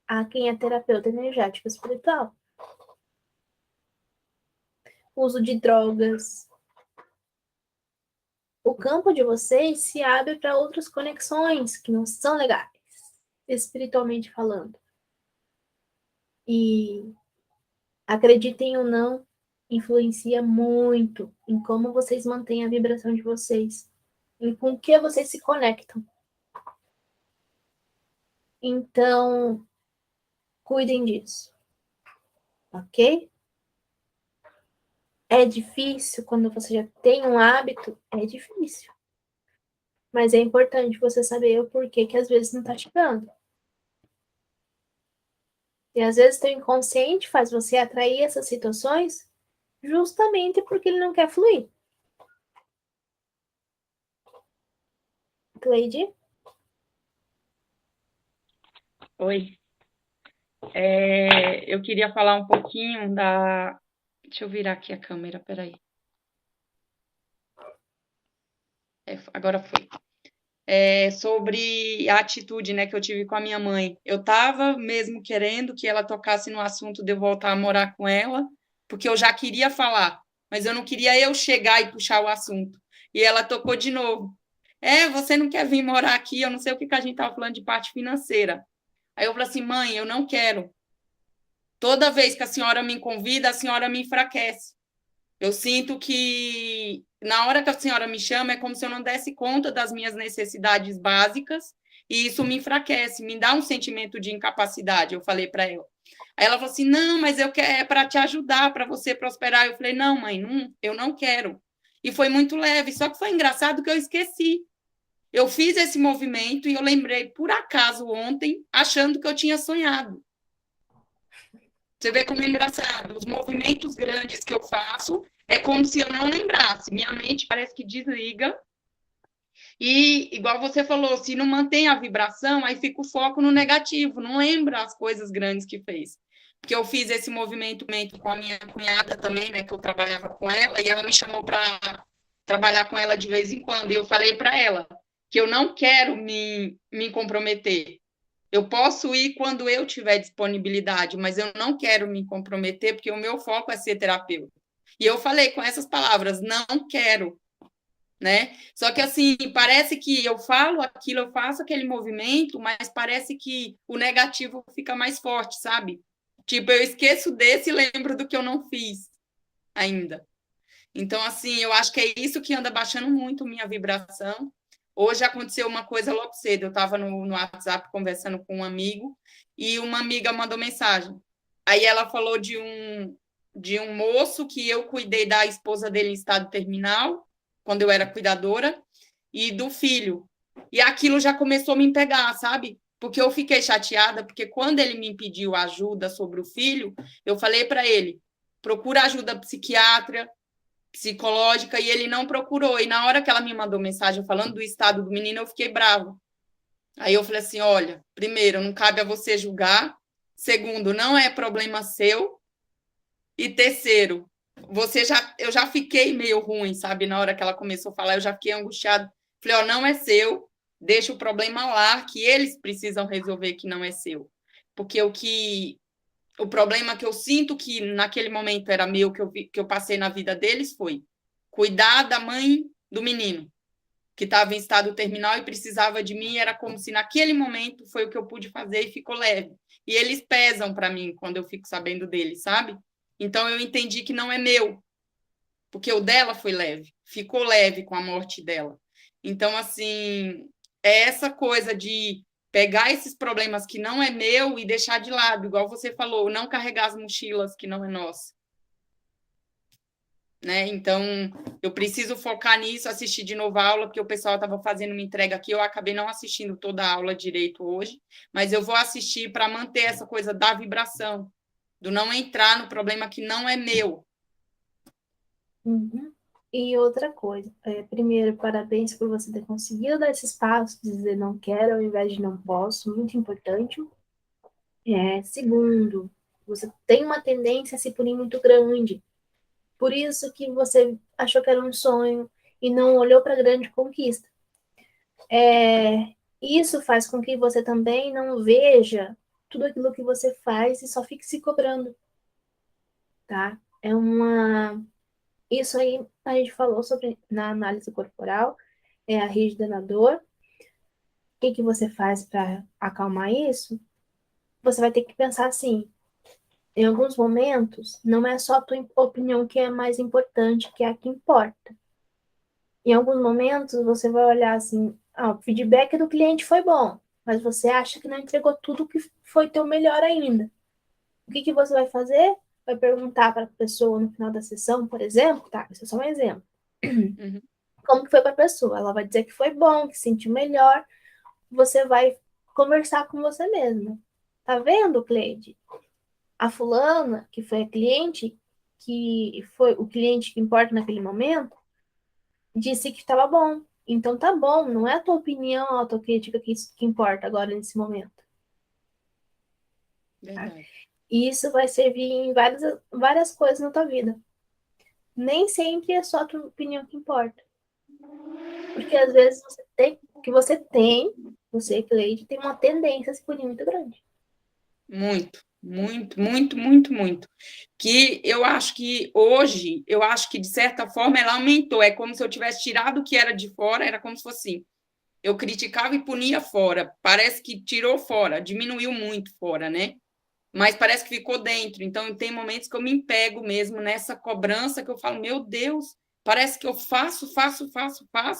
a quem é terapeuta energético espiritual. Uso de drogas. O campo de vocês se abre para outras conexões que não são legais, espiritualmente falando. E acreditem ou não, influencia muito em como vocês mantêm a vibração de vocês, em com que vocês se conectam. Então, cuidem disso, ok? É difícil quando você já tem um hábito, é difícil. Mas é importante você saber o porquê que às vezes não tá chegando. E às vezes teu inconsciente faz você atrair essas situações justamente porque ele não quer fluir. Cleide? Oi. Eu queria falar um pouquinho da... Deixa eu virar aqui a câmera, peraí. Agora foi. Sobre a atitude, né, que eu tive com a minha mãe. Eu estava mesmo querendo que ela tocasse no assunto de eu voltar a morar com ela, porque eu já queria falar, mas eu não queria eu chegar e puxar o assunto. E ela tocou de novo. Você não quer vir morar aqui? Eu não sei o que a gente estava falando de parte financeira. Aí eu falei assim, mãe, eu não quero. Toda vez que a senhora me convida, a senhora me enfraquece. Eu sinto que na hora que a senhora me chama é como se eu não desse conta das minhas necessidades básicas e isso me enfraquece, me dá um sentimento de incapacidade. Eu falei para ela. Aí ela falou assim: não, mas eu quero é para te ajudar, para você prosperar. Eu falei: não, mãe, não, eu não quero. E foi muito leve, só que foi engraçado que eu esqueci. Eu fiz esse movimento e eu lembrei por acaso ontem, achando que eu tinha sonhado. Você vê como é engraçado. Os movimentos grandes que eu faço é como se eu não lembrasse. Minha mente parece que desliga. E, igual você falou, se não mantém a vibração, aí fica o foco no negativo. Não lembra as coisas grandes que fez. Porque eu fiz esse movimento com a minha cunhada também, né? Que eu trabalhava com ela. E ela me chamou para trabalhar com ela de vez em quando. E eu falei para ela que eu não quero me comprometer. Eu posso ir quando eu tiver disponibilidade, mas eu não quero me comprometer, porque o meu foco é ser terapeuta. E eu falei com essas palavras, não quero, né? Só que assim, parece que eu falo aquilo, eu faço aquele movimento, mas parece que o negativo fica mais forte, sabe? Tipo, eu esqueço desse e lembro do que eu não fiz ainda. Então, assim, eu acho que é isso que anda baixando muito minha vibração. Hoje aconteceu uma coisa logo cedo. Eu estava no WhatsApp conversando com um amigo e uma amiga mandou mensagem. Aí ela falou de um moço que eu cuidei da esposa dele em estado terminal, quando eu era cuidadora, e do filho. E aquilo já começou a me pegar, sabe? Porque eu fiquei chateada, porque quando ele me pediu ajuda sobre o filho, eu falei para ele, procura ajuda psicológica, e ele não procurou. E na hora que ela me mandou mensagem falando do estado do menino, eu fiquei bravo. Aí eu falei assim, olha, primeiro, não cabe a você julgar. Segundo, não é problema seu. E terceiro, eu já fiquei meio ruim, sabe? Na hora que ela começou a falar, eu já fiquei angustiada. Falei, ó, não é seu. deixa o problema lá, que eles precisam resolver, que não é seu. Porque o problema que eu sinto que naquele momento era meu, que eu passei na vida deles, foi cuidar da mãe do menino, que estava em estado terminal e precisava de mim, era como se naquele momento foi o que eu pude fazer e ficou leve. E eles pesam para mim quando eu fico sabendo deles, sabe? Então eu entendi que não é meu, porque o dela foi leve, ficou leve com a morte dela. Então, assim, é essa coisa de pegar esses problemas que não é meu e deixar de lado, igual você falou, não carregar as mochilas que não é nossa. Né? Então, eu preciso focar nisso, assistir de novo a aula, porque o pessoal estava fazendo uma entrega aqui, eu acabei não assistindo toda a aula direito hoje, mas eu vou assistir para manter essa coisa da vibração, do não entrar no problema que não é meu. Uhum. E outra coisa, primeiro, parabéns por você ter conseguido dar esses passos, dizer não quero ao invés de não posso, muito importante. Segundo, você tem uma tendência a se punir muito grande. Por isso que você achou que era um sonho e não olhou para a grande conquista. Isso faz com que você também não veja tudo aquilo que você faz e só fique se cobrando, tá? Isso aí a gente falou sobre na análise corporal, é a rígida na dor. O que você faz para acalmar isso? Você vai ter que pensar assim, em alguns momentos, não é só a tua opinião que é mais importante, que é a que importa. Em alguns momentos, você vai olhar assim, o feedback do cliente foi bom, mas você acha que não entregou tudo que foi teu melhor ainda. O que você vai fazer? Vai perguntar para a pessoa no final da sessão, por exemplo, tá? Isso é só um exemplo. Uhum. Como que foi para a pessoa? Ela vai dizer que foi bom, que sentiu melhor. Você vai conversar com você mesma. Tá vendo, Cleide? A fulana, que foi a cliente, que foi o cliente que importa naquele momento, disse que estava bom. Então tá bom, não é a tua opinião, a autocrítica que importa agora nesse momento. Tá? Verdade. E isso vai servir em várias coisas na tua vida. Nem sempre é só a tua opinião que importa. Porque às vezes você, Cleide, tem uma tendência a se punir muito grande. Muito, muito, muito, muito, muito. Que eu acho que hoje, eu acho que de certa forma ela aumentou. É como se eu tivesse tirado o que era de fora, era como se fosse assim. Eu criticava e punia fora. Parece que tirou fora, diminuiu muito fora, né? Mas parece que ficou dentro. Então, tem momentos que eu me empego mesmo nessa cobrança que eu falo, meu Deus, parece que eu faço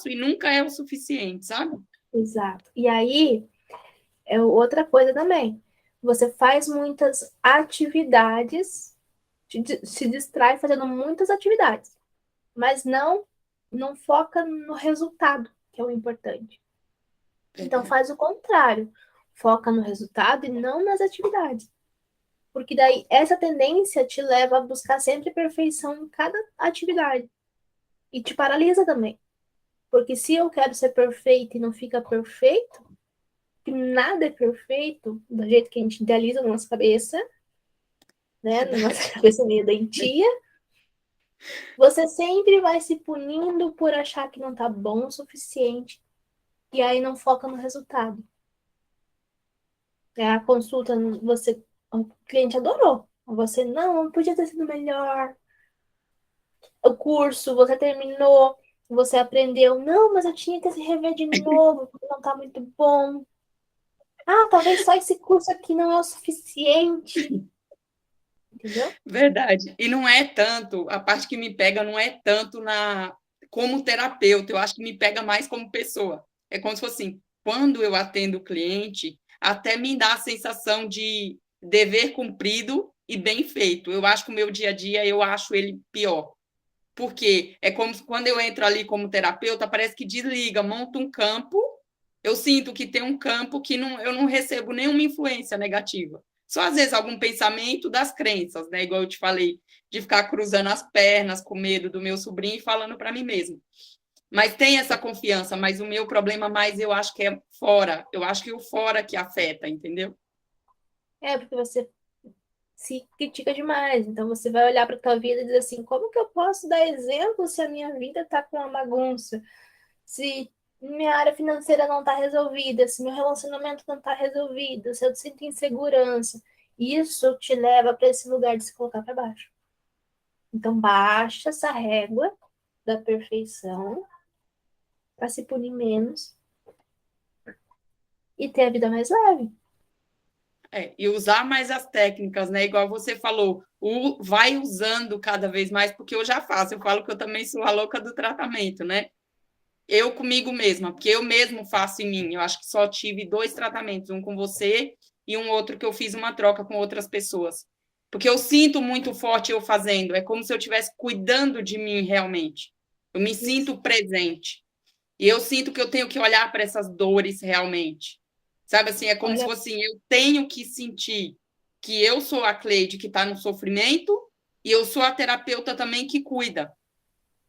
e nunca é o suficiente, sabe? Exato. E aí, é outra coisa também. Você faz muitas atividades, se distrai fazendo muitas atividades, mas não foca no resultado, que é o importante. Então faz o contrário, foca no resultado e não nas atividades. Porque daí essa tendência te leva a buscar sempre perfeição em cada atividade. E te paralisa também. Porque se eu quero ser perfeito e não fica perfeito, que nada é perfeito, do jeito que a gente idealiza na nossa cabeça, né? Na nossa cabeça meio doentia, você sempre vai se punindo por achar que não tá bom o suficiente. E aí não foca no resultado. A consulta, o cliente adorou. Você não podia ter sido melhor. O curso, você terminou, você aprendeu. Não, mas eu tinha que se rever de novo, porque não tá muito bom. Talvez só esse curso aqui não é o suficiente. Entendeu? Verdade. E não é tanto, a parte que me pega não é tanto como terapeuta, eu acho que me pega mais como pessoa. É como se fosse assim, quando eu atendo o cliente, até me dá a sensação de dever cumprido e bem feito. Eu acho que o meu dia a dia, eu acho ele pior. Porque é como quando eu entro ali como terapeuta, parece que desliga, monta um campo. Eu sinto que tem um campo que eu não recebo nenhuma influência negativa. Só às vezes algum pensamento das crenças, né? Igual eu te falei, de ficar cruzando as pernas com medo do meu sobrinho e falando para mim mesmo. Mas tem essa confiança, mas o meu problema mais eu acho que é fora. Eu acho que o fora que afeta, entendeu? Porque você se critica demais. Então você vai olhar para tua vida e dizer assim, como que eu posso dar exemplo se a minha vida tá com uma bagunça? Se minha área financeira não está resolvida, se meu relacionamento não está resolvido, se eu sinto insegurança, isso te leva para esse lugar de se colocar para baixo. Então, baixa essa régua da perfeição para se punir menos e ter a vida mais leve. E usar mais as técnicas, né? Igual você falou, vai usando cada vez mais, porque eu já faço. Eu falo que eu também sou a louca do tratamento, né? Eu comigo mesma, porque eu mesmo faço em mim. Eu acho que só tive 2 tratamentos, um com você e um outro que eu fiz uma troca com outras pessoas. Porque eu sinto muito forte eu fazendo, é como se eu estivesse cuidando de mim realmente. Eu me sinto presente. E eu sinto que eu tenho que olhar para essas dores realmente. Sabe assim, é como se fosse assim, eu tenho que sentir que eu sou a Cleide que está no sofrimento e eu sou a terapeuta também que cuida.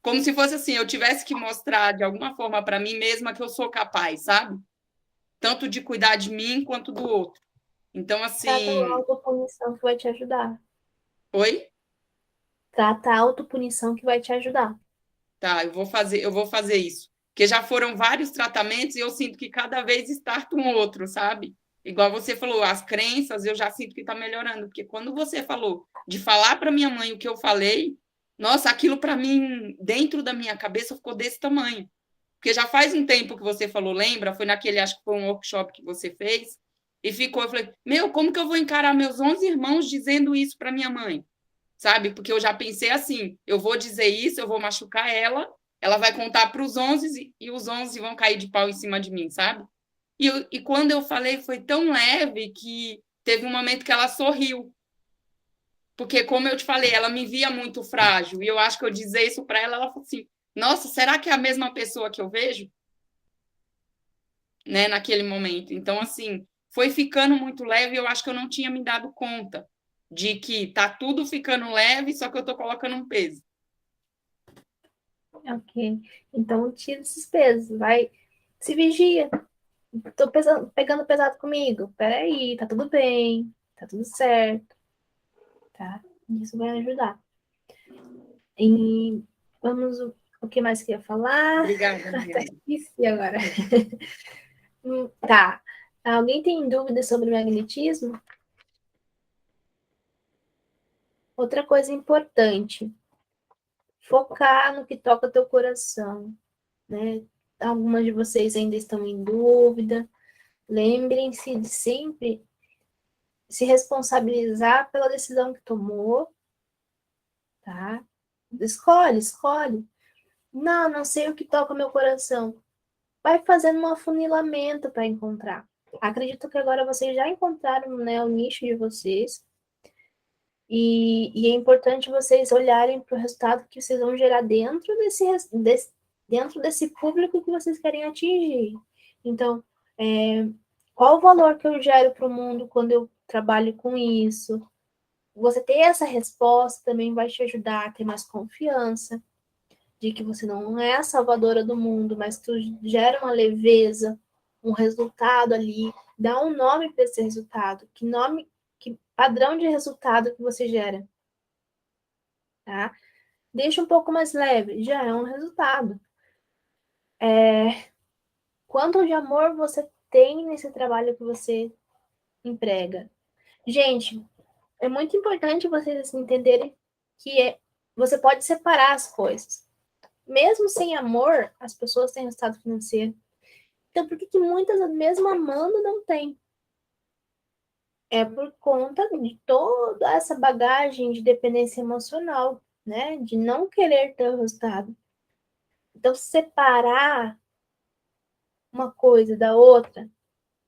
Como se fosse assim, eu tivesse que mostrar de alguma forma para mim mesma que eu sou capaz, sabe? Tanto de cuidar de mim quanto do outro. Então, Trata a assim. autopunição que vai te ajudar. Oi? Trata a autopunição que vai te ajudar. Tá, eu vou fazer isso. Porque já foram vários tratamentos e eu sinto que cada vez starta um outro, sabe? Igual você falou, as crenças, eu já sinto que está melhorando. Porque quando você falou de falar para minha mãe o que eu falei, nossa, aquilo para mim, dentro da minha cabeça, ficou desse tamanho. Porque já faz um tempo que você falou, lembra? Foi naquele, acho que foi um workshop que você fez, e ficou, eu falei, meu, como que eu vou encarar meus 11 irmãos dizendo isso para minha mãe? Sabe? Porque eu já pensei assim, eu vou dizer isso, eu vou machucar ela, ela vai contar para os 11 e os 11 vão cair de pau em cima de mim, sabe? E quando eu falei, foi tão leve que teve um momento que ela sorriu. Porque, como eu te falei, ela me via muito frágil, e eu acho que eu dizer isso para ela, ela falou assim, nossa, será que é a mesma pessoa que eu vejo? Né, naquele momento. Então, assim, foi ficando muito leve e eu acho que eu não tinha me dado conta de que tá tudo ficando leve, só que eu tô colocando um peso. Ok. Então, tira esses pesos. Vai, se vigia. Tô pegando pesado comigo. Peraí, tá tudo bem. Tá tudo certo. Tá? Isso vai ajudar. E vamos. O que mais que eu ia falar? Obrigada, Até Mariana. esqueci agora. Tá. Alguém tem dúvidas sobre magnetismo? Outra coisa importante, focar no que toca teu coração, né? Algumas de vocês ainda estão em dúvida. Lembrem-se de sempre se responsabilizar pela decisão que tomou, tá? Escolhe. Não sei o que toca meu coração. Vai fazendo um afunilamento para encontrar. Acredito que agora vocês já encontraram, né, o nicho de vocês. E é importante vocês olharem para o resultado que vocês vão gerar dentro desse público que vocês querem atingir. Então, qual o valor que eu gero para o mundo quando eu trabalho com isso? Você ter essa resposta também vai te ajudar a ter mais confiança de que você não é a salvadora do mundo, mas tu gera uma leveza, um resultado ali, dá um nome para esse resultado. Que padrão de resultado que você gera, tá? Deixa um pouco mais leve, já é um resultado. Quanto de amor você tem nesse trabalho que você emprega? Gente, é muito importante vocês entenderem que você pode separar as coisas. Mesmo sem amor, as pessoas têm resultado financeiro. Então, por que muitas, mesmo amando, não tem? É por conta de toda essa bagagem de dependência emocional, né? De não querer ter o resultado. Então, separar uma coisa da outra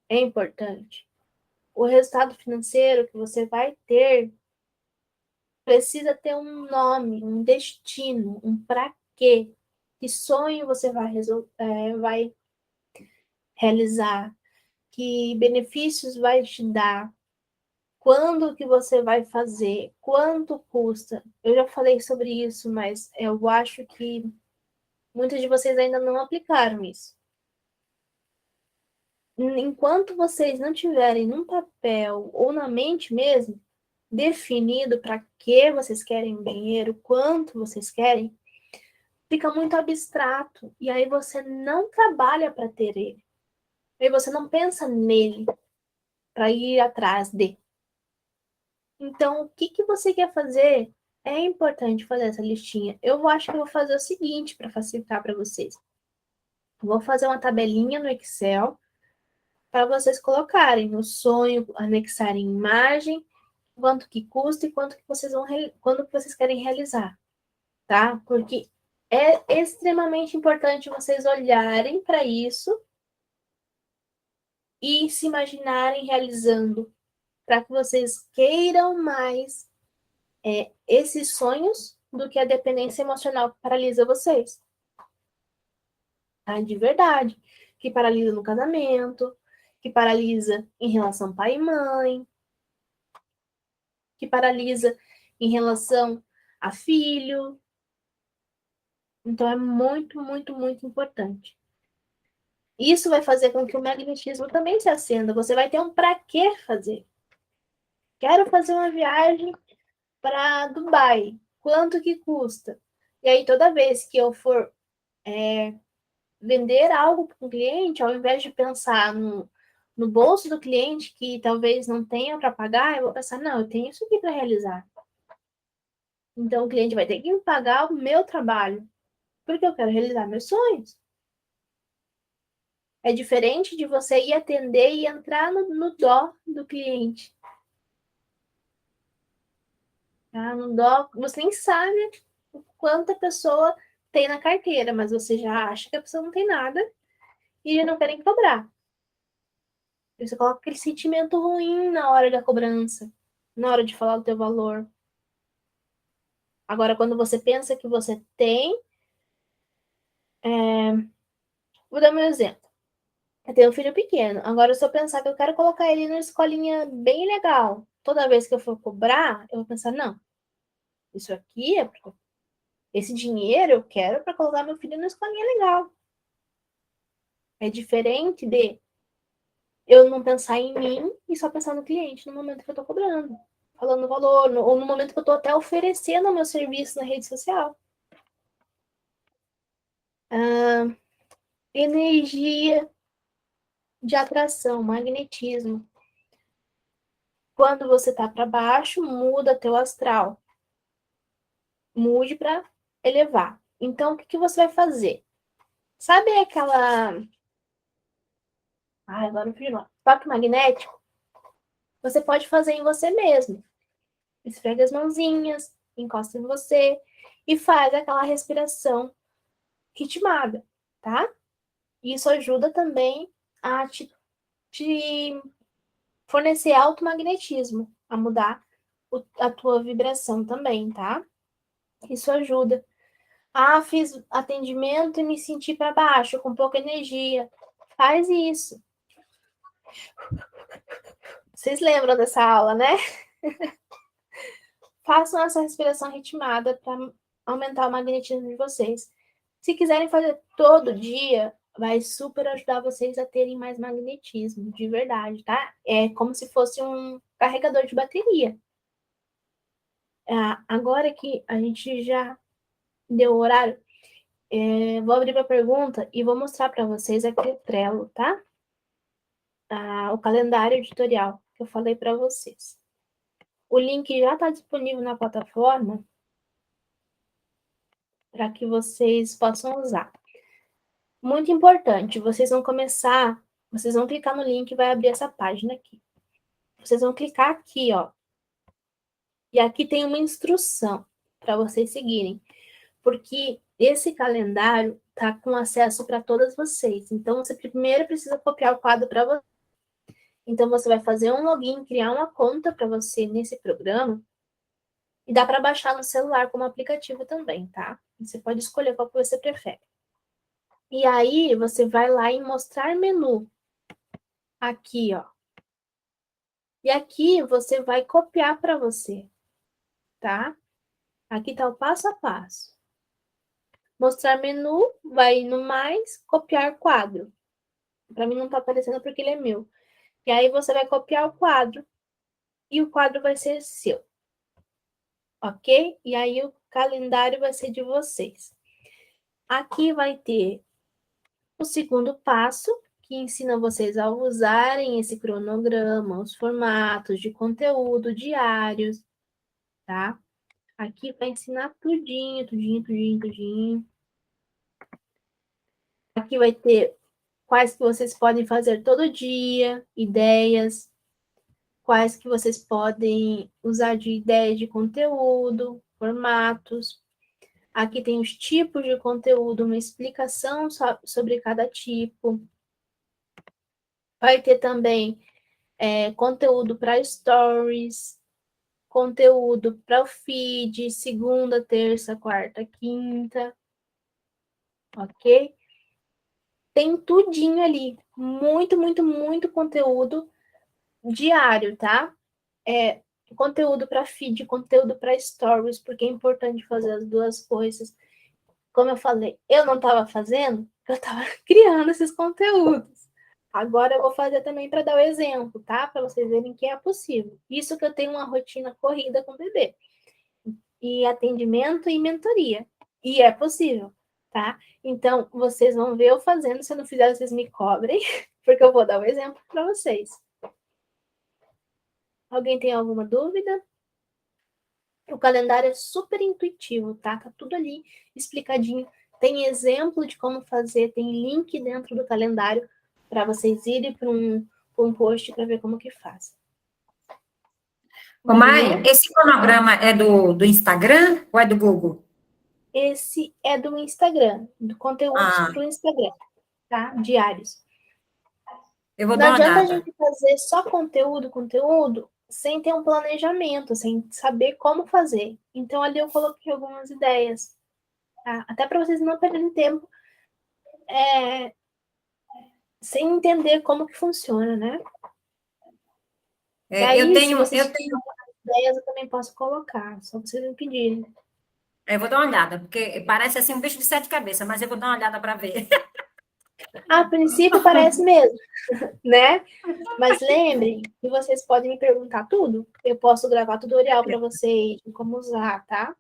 é importante. O resultado financeiro que você vai ter precisa ter um nome, um destino, um para quê. Que sonho você vai realizar? Que benefícios vai te dar? Quando que você vai fazer? Quanto custa? Eu já falei sobre isso, mas eu acho que muitos de vocês ainda não aplicaram isso. Enquanto vocês não tiverem num papel ou na mente mesmo definido para que vocês querem dinheiro, quanto vocês querem, fica muito abstrato. E aí você não trabalha para ter ele. Aí você não pensa nele para ir atrás de. Então, o que você quer fazer? É importante fazer essa listinha. Eu acho que eu vou fazer o seguinte para facilitar para vocês. Vou fazer uma tabelinha no Excel para vocês colocarem o sonho, anexarem imagem, quanto que custa e quanto que quando que vocês querem realizar, tá? Porque é extremamente importante vocês olharem para isso e se imaginarem realizando, para que vocês queiram mais esses sonhos do que a dependência emocional que paralisa vocês. Tá? De verdade. Que paralisa no casamento, que paralisa em relação pai e mãe, que paralisa em relação a filho. Então é muito, muito, muito importante. Isso vai fazer com que o magnetismo também se acenda. Você vai ter um para que fazer. Quero fazer uma viagem para Dubai. Quanto que custa? E aí, toda vez que eu for vender algo para um cliente, ao invés de pensar no bolso do cliente, que talvez não tenha para pagar, eu vou pensar, não, eu tenho isso aqui para realizar. Então, o cliente vai ter que me pagar o meu trabalho, porque eu quero realizar meus sonhos. É diferente de você ir atender e entrar no dó do cliente. Tá? No dó, você nem sabe quanta pessoa tem na carteira, mas você já acha que a pessoa não tem nada e não querem cobrar. Você coloca aquele sentimento ruim na hora da cobrança, na hora de falar do teu valor. Agora, quando você pensa que você tem, vou dar um exemplo. Eu tenho um filho pequeno. Agora, se eu pensar que eu quero colocar ele numa escolinha bem legal, toda vez que eu for cobrar, eu vou pensar, não, isso aqui é esse dinheiro eu quero para colocar meu filho numa escolinha legal. É diferente de eu não pensar em mim e só pensar no cliente no momento que eu estou cobrando, falando o valor, ou no momento que eu estou até oferecendo o meu serviço na rede social. Energia de atração, magnetismo. Quando você tá para baixo, muda teu astral. Mude para elevar. Então, o que você vai fazer? Sabe aquela... agora eu fui lá. Toque magnético? Você pode fazer em você mesmo. Esfrega as mãozinhas, encosta em você e faz aquela respiração ritmada, tá? Isso ajuda também a te fornecer automagnetismo, a mudar a tua vibração também, tá? Isso ajuda. Fiz atendimento e me senti para baixo, com pouca energia. Faz isso. Vocês lembram dessa aula, né? Façam essa respiração ritmada para aumentar o magnetismo de vocês. Se quiserem fazer todo dia, vai super ajudar vocês a terem mais magnetismo, de verdade, tá? É como se fosse um carregador de bateria. Agora que a gente já deu o horário, vou abrir para pergunta e vou mostrar para vocês aqui o Trello, tá? O calendário editorial que eu falei para vocês. O link já está disponível na plataforma para que vocês possam usar. Muito importante, vocês vão clicar no link e vai abrir essa página aqui. Vocês vão clicar aqui, ó. E aqui tem uma instrução para vocês seguirem, porque esse calendário tá com acesso para todas vocês. Então, você primeiro precisa copiar o quadro para você. Então, você vai fazer um login, criar uma conta para você nesse programa. E dá para baixar no celular como aplicativo também, tá? Você pode escolher qual que você prefere. E aí, você vai lá em mostrar menu. Aqui, ó. E aqui, você vai copiar para você, tá? Aqui tá o passo a passo. Mostrar menu, vai no mais, copiar quadro. Para mim não tá aparecendo porque ele é meu. E aí, você vai copiar o quadro. E o quadro vai ser seu. Ok? E aí, o calendário vai ser de vocês. Aqui vai ter o segundo passo, que ensina vocês a usarem esse cronograma, os formatos de conteúdo diários, tá? Aqui vai ensinar tudinho, tudinho, tudinho, tudinho. Aqui vai ter quais que vocês podem fazer todo dia, ideias, quais que vocês podem usar de ideias de conteúdo, formatos. Aqui tem os tipos de conteúdo, uma explicação sobre cada tipo. Vai ter também conteúdo para stories, conteúdo para o feed, segunda, terça, quarta, quinta, ok? Tem tudinho ali, muito, muito, muito conteúdo diário, tá? Conteúdo para feed, conteúdo para stories, porque é importante fazer as duas coisas. Como eu falei, eu não estava fazendo, eu estava criando esses conteúdos. Agora eu vou fazer também para dar o exemplo, tá? Para vocês verem que é possível. Isso que eu tenho uma rotina corrida com o bebê. E atendimento e mentoria. E é possível, tá? Então, vocês vão ver eu fazendo. Se eu não fizer, vocês me cobrem, porque eu vou dar o exemplo para vocês. Alguém tem alguma dúvida? O calendário é super intuitivo, tá? Tá tudo ali explicadinho. Tem exemplo de como fazer, tem link dentro do calendário para vocês irem para um post para ver como que faz. Ô, Mai, esse cronograma é do Instagram ou é do Google? Esse é do Instagram, do conteúdos Ah, para o Instagram, tá? Diários. eu vou Não dar uma adianta a olhada. gente fazer só conteúdo, sem ter um planejamento, sem saber como fazer. Então, ali eu coloquei algumas ideias, tá? Até para vocês não perderem tempo sem entender como que funciona, né? E Eu aí, se tenho, vocês eu tiverem tenho, ideias, eu também posso colocar, só vocês me pedirem. eu vou dar uma olhada, porque parece assim um bicho de sete cabeças, mas eu vou dar uma olhada para ver. A princípio parece mesmo, né? Mas lembrem que vocês podem me perguntar tudo. Eu posso gravar tutorial para vocês, de como usar, tá?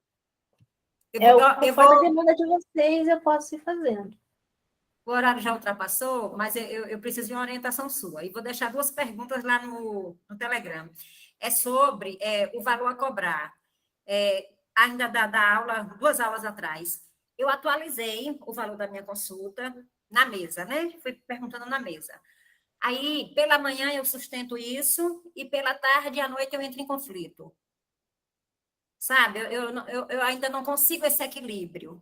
Eu Conforme a vou, demanda de vocês, eu posso ir fazendo. o horário já ultrapassou, mas eu preciso de uma orientação sua. E vou deixar duas perguntas lá no Telegram. É sobre o valor a cobrar. Ainda da aula, duas aulas atrás, eu atualizei o valor da minha consulta na mesa, né? Fui perguntando na mesa. Aí, pela manhã, eu sustento isso, e pela tarde e à noite eu entro em conflito. Sabe? Eu ainda não consigo esse equilíbrio.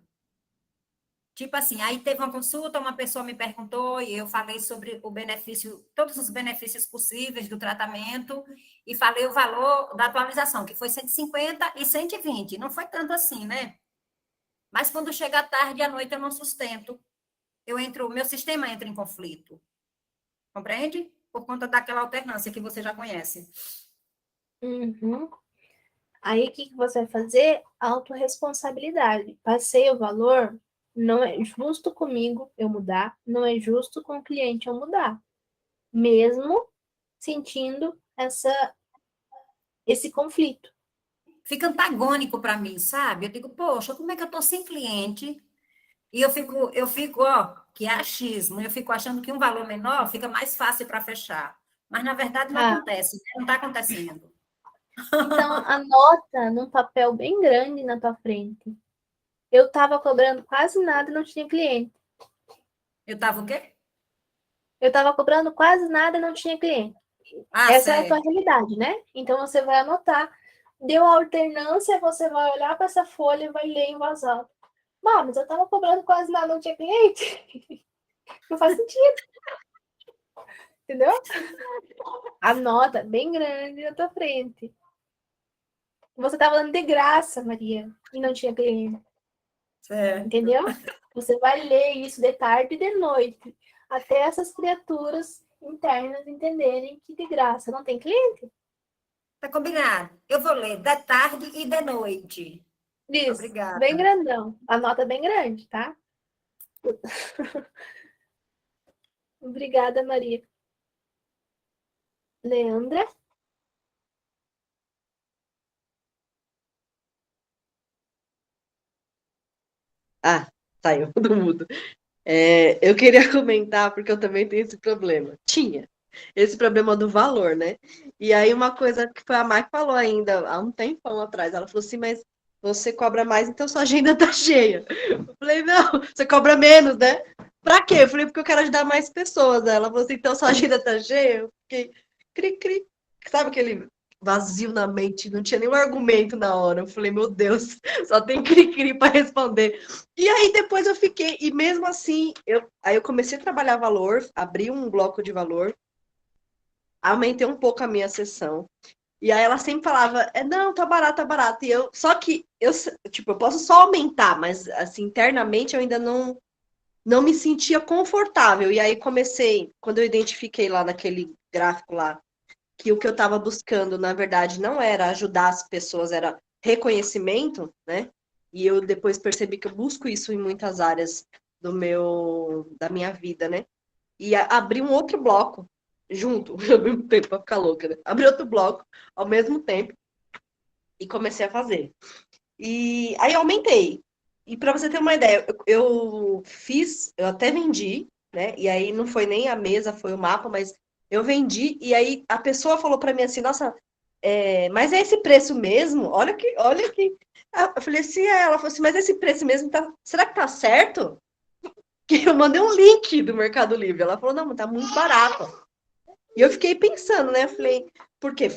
Tipo assim, aí teve uma consulta, uma pessoa me perguntou e eu falei sobre o benefício, todos os benefícios possíveis do tratamento e falei o valor da atualização, que foi 150 e 120. Não foi tanto assim, né? Mas quando chega à tarde e à noite eu não sustento. Meu sistema entra em conflito. Compreende? Por conta daquela alternância que você já conhece. Uhum. Aí, o que você vai fazer? Autorresponsabilidade. Passei o valor, não é justo comigo eu mudar, não é justo com o cliente eu mudar. Mesmo sentindo esse conflito. Fica antagônico para mim, sabe? Eu digo, poxa, como é que eu estou sem cliente? E ó, que é achismo, eu fico achando que um valor menor fica mais fácil para fechar. Mas, na verdade, não Ah, acontece, né? Não está acontecendo. então anota num papel bem grande na tua frente. Eu estava cobrando quase nada e não tinha cliente. Eu estava o quê? Eu estava cobrando quase nada e não tinha cliente. Ah, Essa é a tua certo. realidade, né? Então você vai anotar. Deu a alternância, você vai olhar para essa folha e vai ler em voz alta. Mas eu estava cobrando quase nada, não tinha cliente. Não faz sentido, entendeu? Anota bem grande na tua frente. Você estava dando de graça, Maria, e não tinha cliente. Certo. Entendeu? Você vai ler isso de tarde e de noite, até essas criaturas internas entenderem que de graça não tem cliente. Tá combinado. Eu vou ler da tarde e de noite. Isso, bem Obrigada. grandão. A nota é bem grande, tá? Obrigada, Maria. Leandra? Ah, Saiu do mudo. Eu queria comentar, porque eu também tenho esse problema. Tinha esse problema do valor, né? E aí uma coisa que foi a Mai que falou ainda, há um tempão atrás, ela falou assim, mas você cobra mais, então sua agenda tá cheia. Eu falei, não, você cobra menos, né? Pra quê? Eu falei, porque eu quero ajudar mais pessoas. Ela falou assim, então sua agenda tá cheia? Eu fiquei, cri. Sabe aquele vazio na mente? Não tinha nenhum argumento na hora. Eu falei, meu Deus, só tem cri para responder. E aí depois eu fiquei, e mesmo assim, aí eu comecei a trabalhar valor, abri um bloco de valor, aumentei um pouco a minha sessão. E aí ela sempre falava, não, tá barato, tá barato. Só que eu posso só aumentar, mas assim, internamente eu ainda não me sentia confortável. E aí comecei, quando eu identifiquei lá naquele gráfico lá, que o que eu estava buscando, na verdade, não era ajudar as pessoas, era reconhecimento, né? E eu depois percebi que eu busco isso em muitas áreas da minha vida, né? E abri um outro bloco junto, ao mesmo tempo, pra ficar louca, né? Abri outro bloco ao mesmo tempo e comecei a fazer. E aí eu aumentei. E para você ter uma ideia, eu até vendi, né? E aí não foi nem a mesa, foi o mapa, mas eu vendi. E aí a pessoa falou para mim assim, nossa, mas é esse preço mesmo? Olha que. Eu falei assim, ela falou assim, mas esse preço mesmo, será que tá certo? Que eu mandei um link do Mercado Livre. Ela falou, não, tá muito barato. E eu fiquei pensando, né? Eu falei, por quê?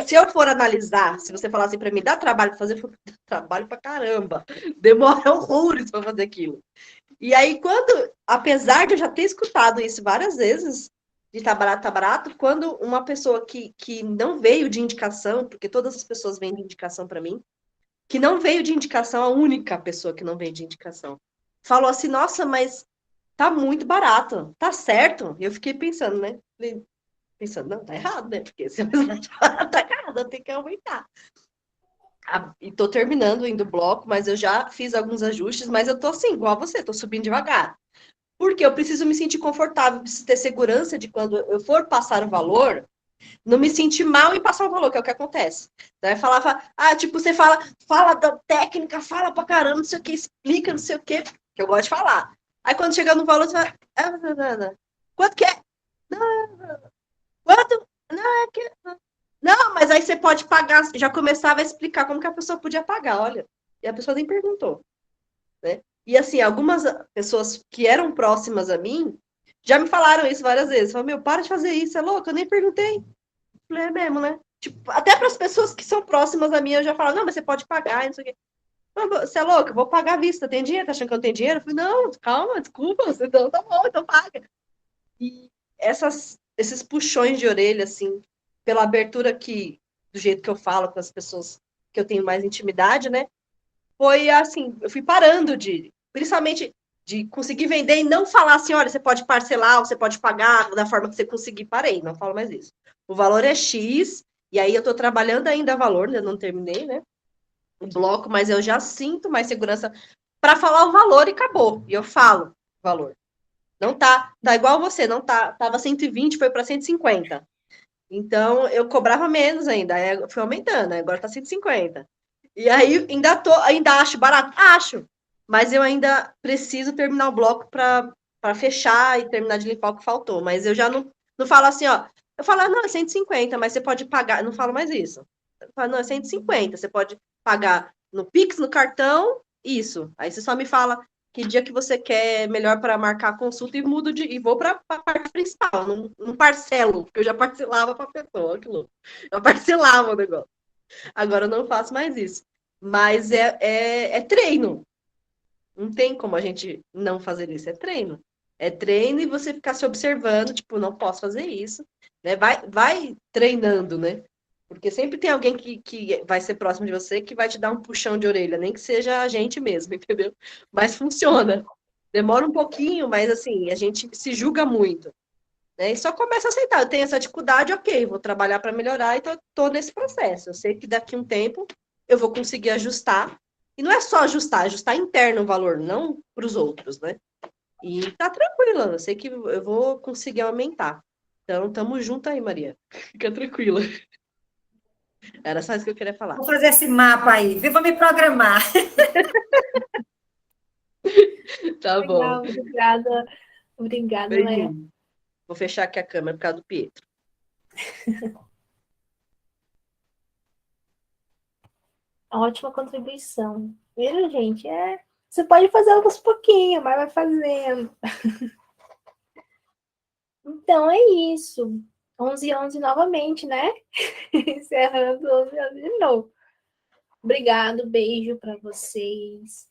Se eu for analisar, se você falar assim para mim, dá trabalho para fazer, eu falo, dá trabalho para caramba. Demora horrores para fazer aquilo. E aí, apesar de eu já ter escutado isso várias vezes, de tá barato, quando uma pessoa que não veio de indicação, porque todas as pessoas vêm de indicação para mim, que não veio de indicação, a única pessoa que não veio de indicação, falou assim, nossa, mas tá muito barato, tá certo? E eu fiquei pensando, né? Pensando, não, tá errado, né? Porque se a pessoa tá errado, tem que aumentar. E tô terminando indo bloco, mas eu já fiz alguns ajustes, mas eu tô assim, igual a você, tô subindo devagar. Porque eu preciso me sentir confortável, preciso ter segurança de quando eu for passar o valor, não me sentir mal em passar o valor, que é o que acontece. Então, eu falava, tipo, você fala da técnica, fala pra caramba, não sei o que, explica, não sei o que eu gosto de falar. Aí quando chega no valor, você fala, quanto que é? Quanto? Não, mas aí você pode pagar, já começava a explicar como que a pessoa podia pagar, olha. E a pessoa nem perguntou, né? E assim, algumas pessoas que eram próximas a mim já me falaram isso várias vezes. Falaram, meu, para de fazer isso, é louco, eu nem perguntei. Falei, é mesmo, né? Tipo, até para as pessoas que são próximas a mim, eu já falo, não, mas você pode pagar, não sei o quê. Não, você é louco, eu vou pagar à vista, tem dinheiro? Tá achando que eu não tenho dinheiro? Eu falei, não, calma, desculpa, você não, tá bom, então paga. E esses puxões de orelha, assim, pela abertura do jeito que eu falo com as pessoas que eu tenho mais intimidade, né? Foi assim, eu fui parando principalmente de conseguir vender e não falar assim, olha, você pode parcelar, ou você pode pagar da forma que você conseguir. Parei, não falo mais isso. O valor é X, e aí eu tô trabalhando ainda valor, ainda não terminei, né? O bloco, mas eu já sinto mais segurança para falar o valor e acabou. E eu falo o valor. Não tá igual você, não tava 120, foi para 150. Então, eu cobrava menos ainda, aí eu fui aumentando, agora tá 150. E aí, ainda acho barato? Acho. Mas eu ainda preciso terminar o bloco para fechar e terminar de limpar o que faltou. Mas eu já não falo assim, ó. Eu falo, não, é 150, mas você pode pagar. Eu não falo mais isso. Eu falo, não, é 150. Você pode pagar no Pix, no cartão, isso. Aí você só me fala que dia que você quer melhor para marcar a consulta e vou para a parte principal, não parcelo, porque eu já parcelava para a pessoa, que louco. Eu parcelava o negócio. Agora eu não faço mais isso. Mas é treino. Não tem como a gente não fazer isso. É treino. É treino e você ficar se observando, tipo, não posso fazer isso. Né? Vai treinando, né? Porque sempre tem alguém que vai ser próximo de você que vai te dar um puxão de orelha, nem que seja a gente mesmo, entendeu? Mas funciona. Demora um pouquinho, mas assim, a gente se julga muito. Né? E só começa a aceitar. Eu tenho essa dificuldade, ok, vou trabalhar para melhorar e tô nesse processo. Eu sei que daqui a um tempo eu vou conseguir ajustar. E não é só ajustar interno o valor, não para os outros, né? E tá tranquila, eu sei que eu vou conseguir aumentar. Então, tamo junto aí, Maria. Fica tranquila. Era só isso que eu queria falar. Vou fazer esse mapa aí, viu? Vou me programar. Tá bom. Legal, obrigada. Obrigada, Leia. Beijinho. Vou fechar aqui a câmera por causa do Pietro. Ótima contribuição. Viu, gente? Você pode fazer aos pouquinhos, mas vai fazendo. Então é isso. 11h11 novamente, né? Encerrando 11h11 de novo. Obrigado, beijo para vocês.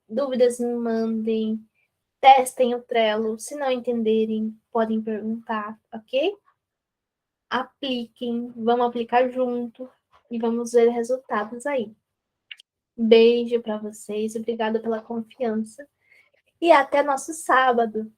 Dúvidas me mandem. Testem o Trello. Se não entenderem, podem perguntar, ok? Apliquem. Vamos aplicar junto. E vamos ver resultados aí. Beijo para vocês. Obrigada pela confiança. E até nosso sábado.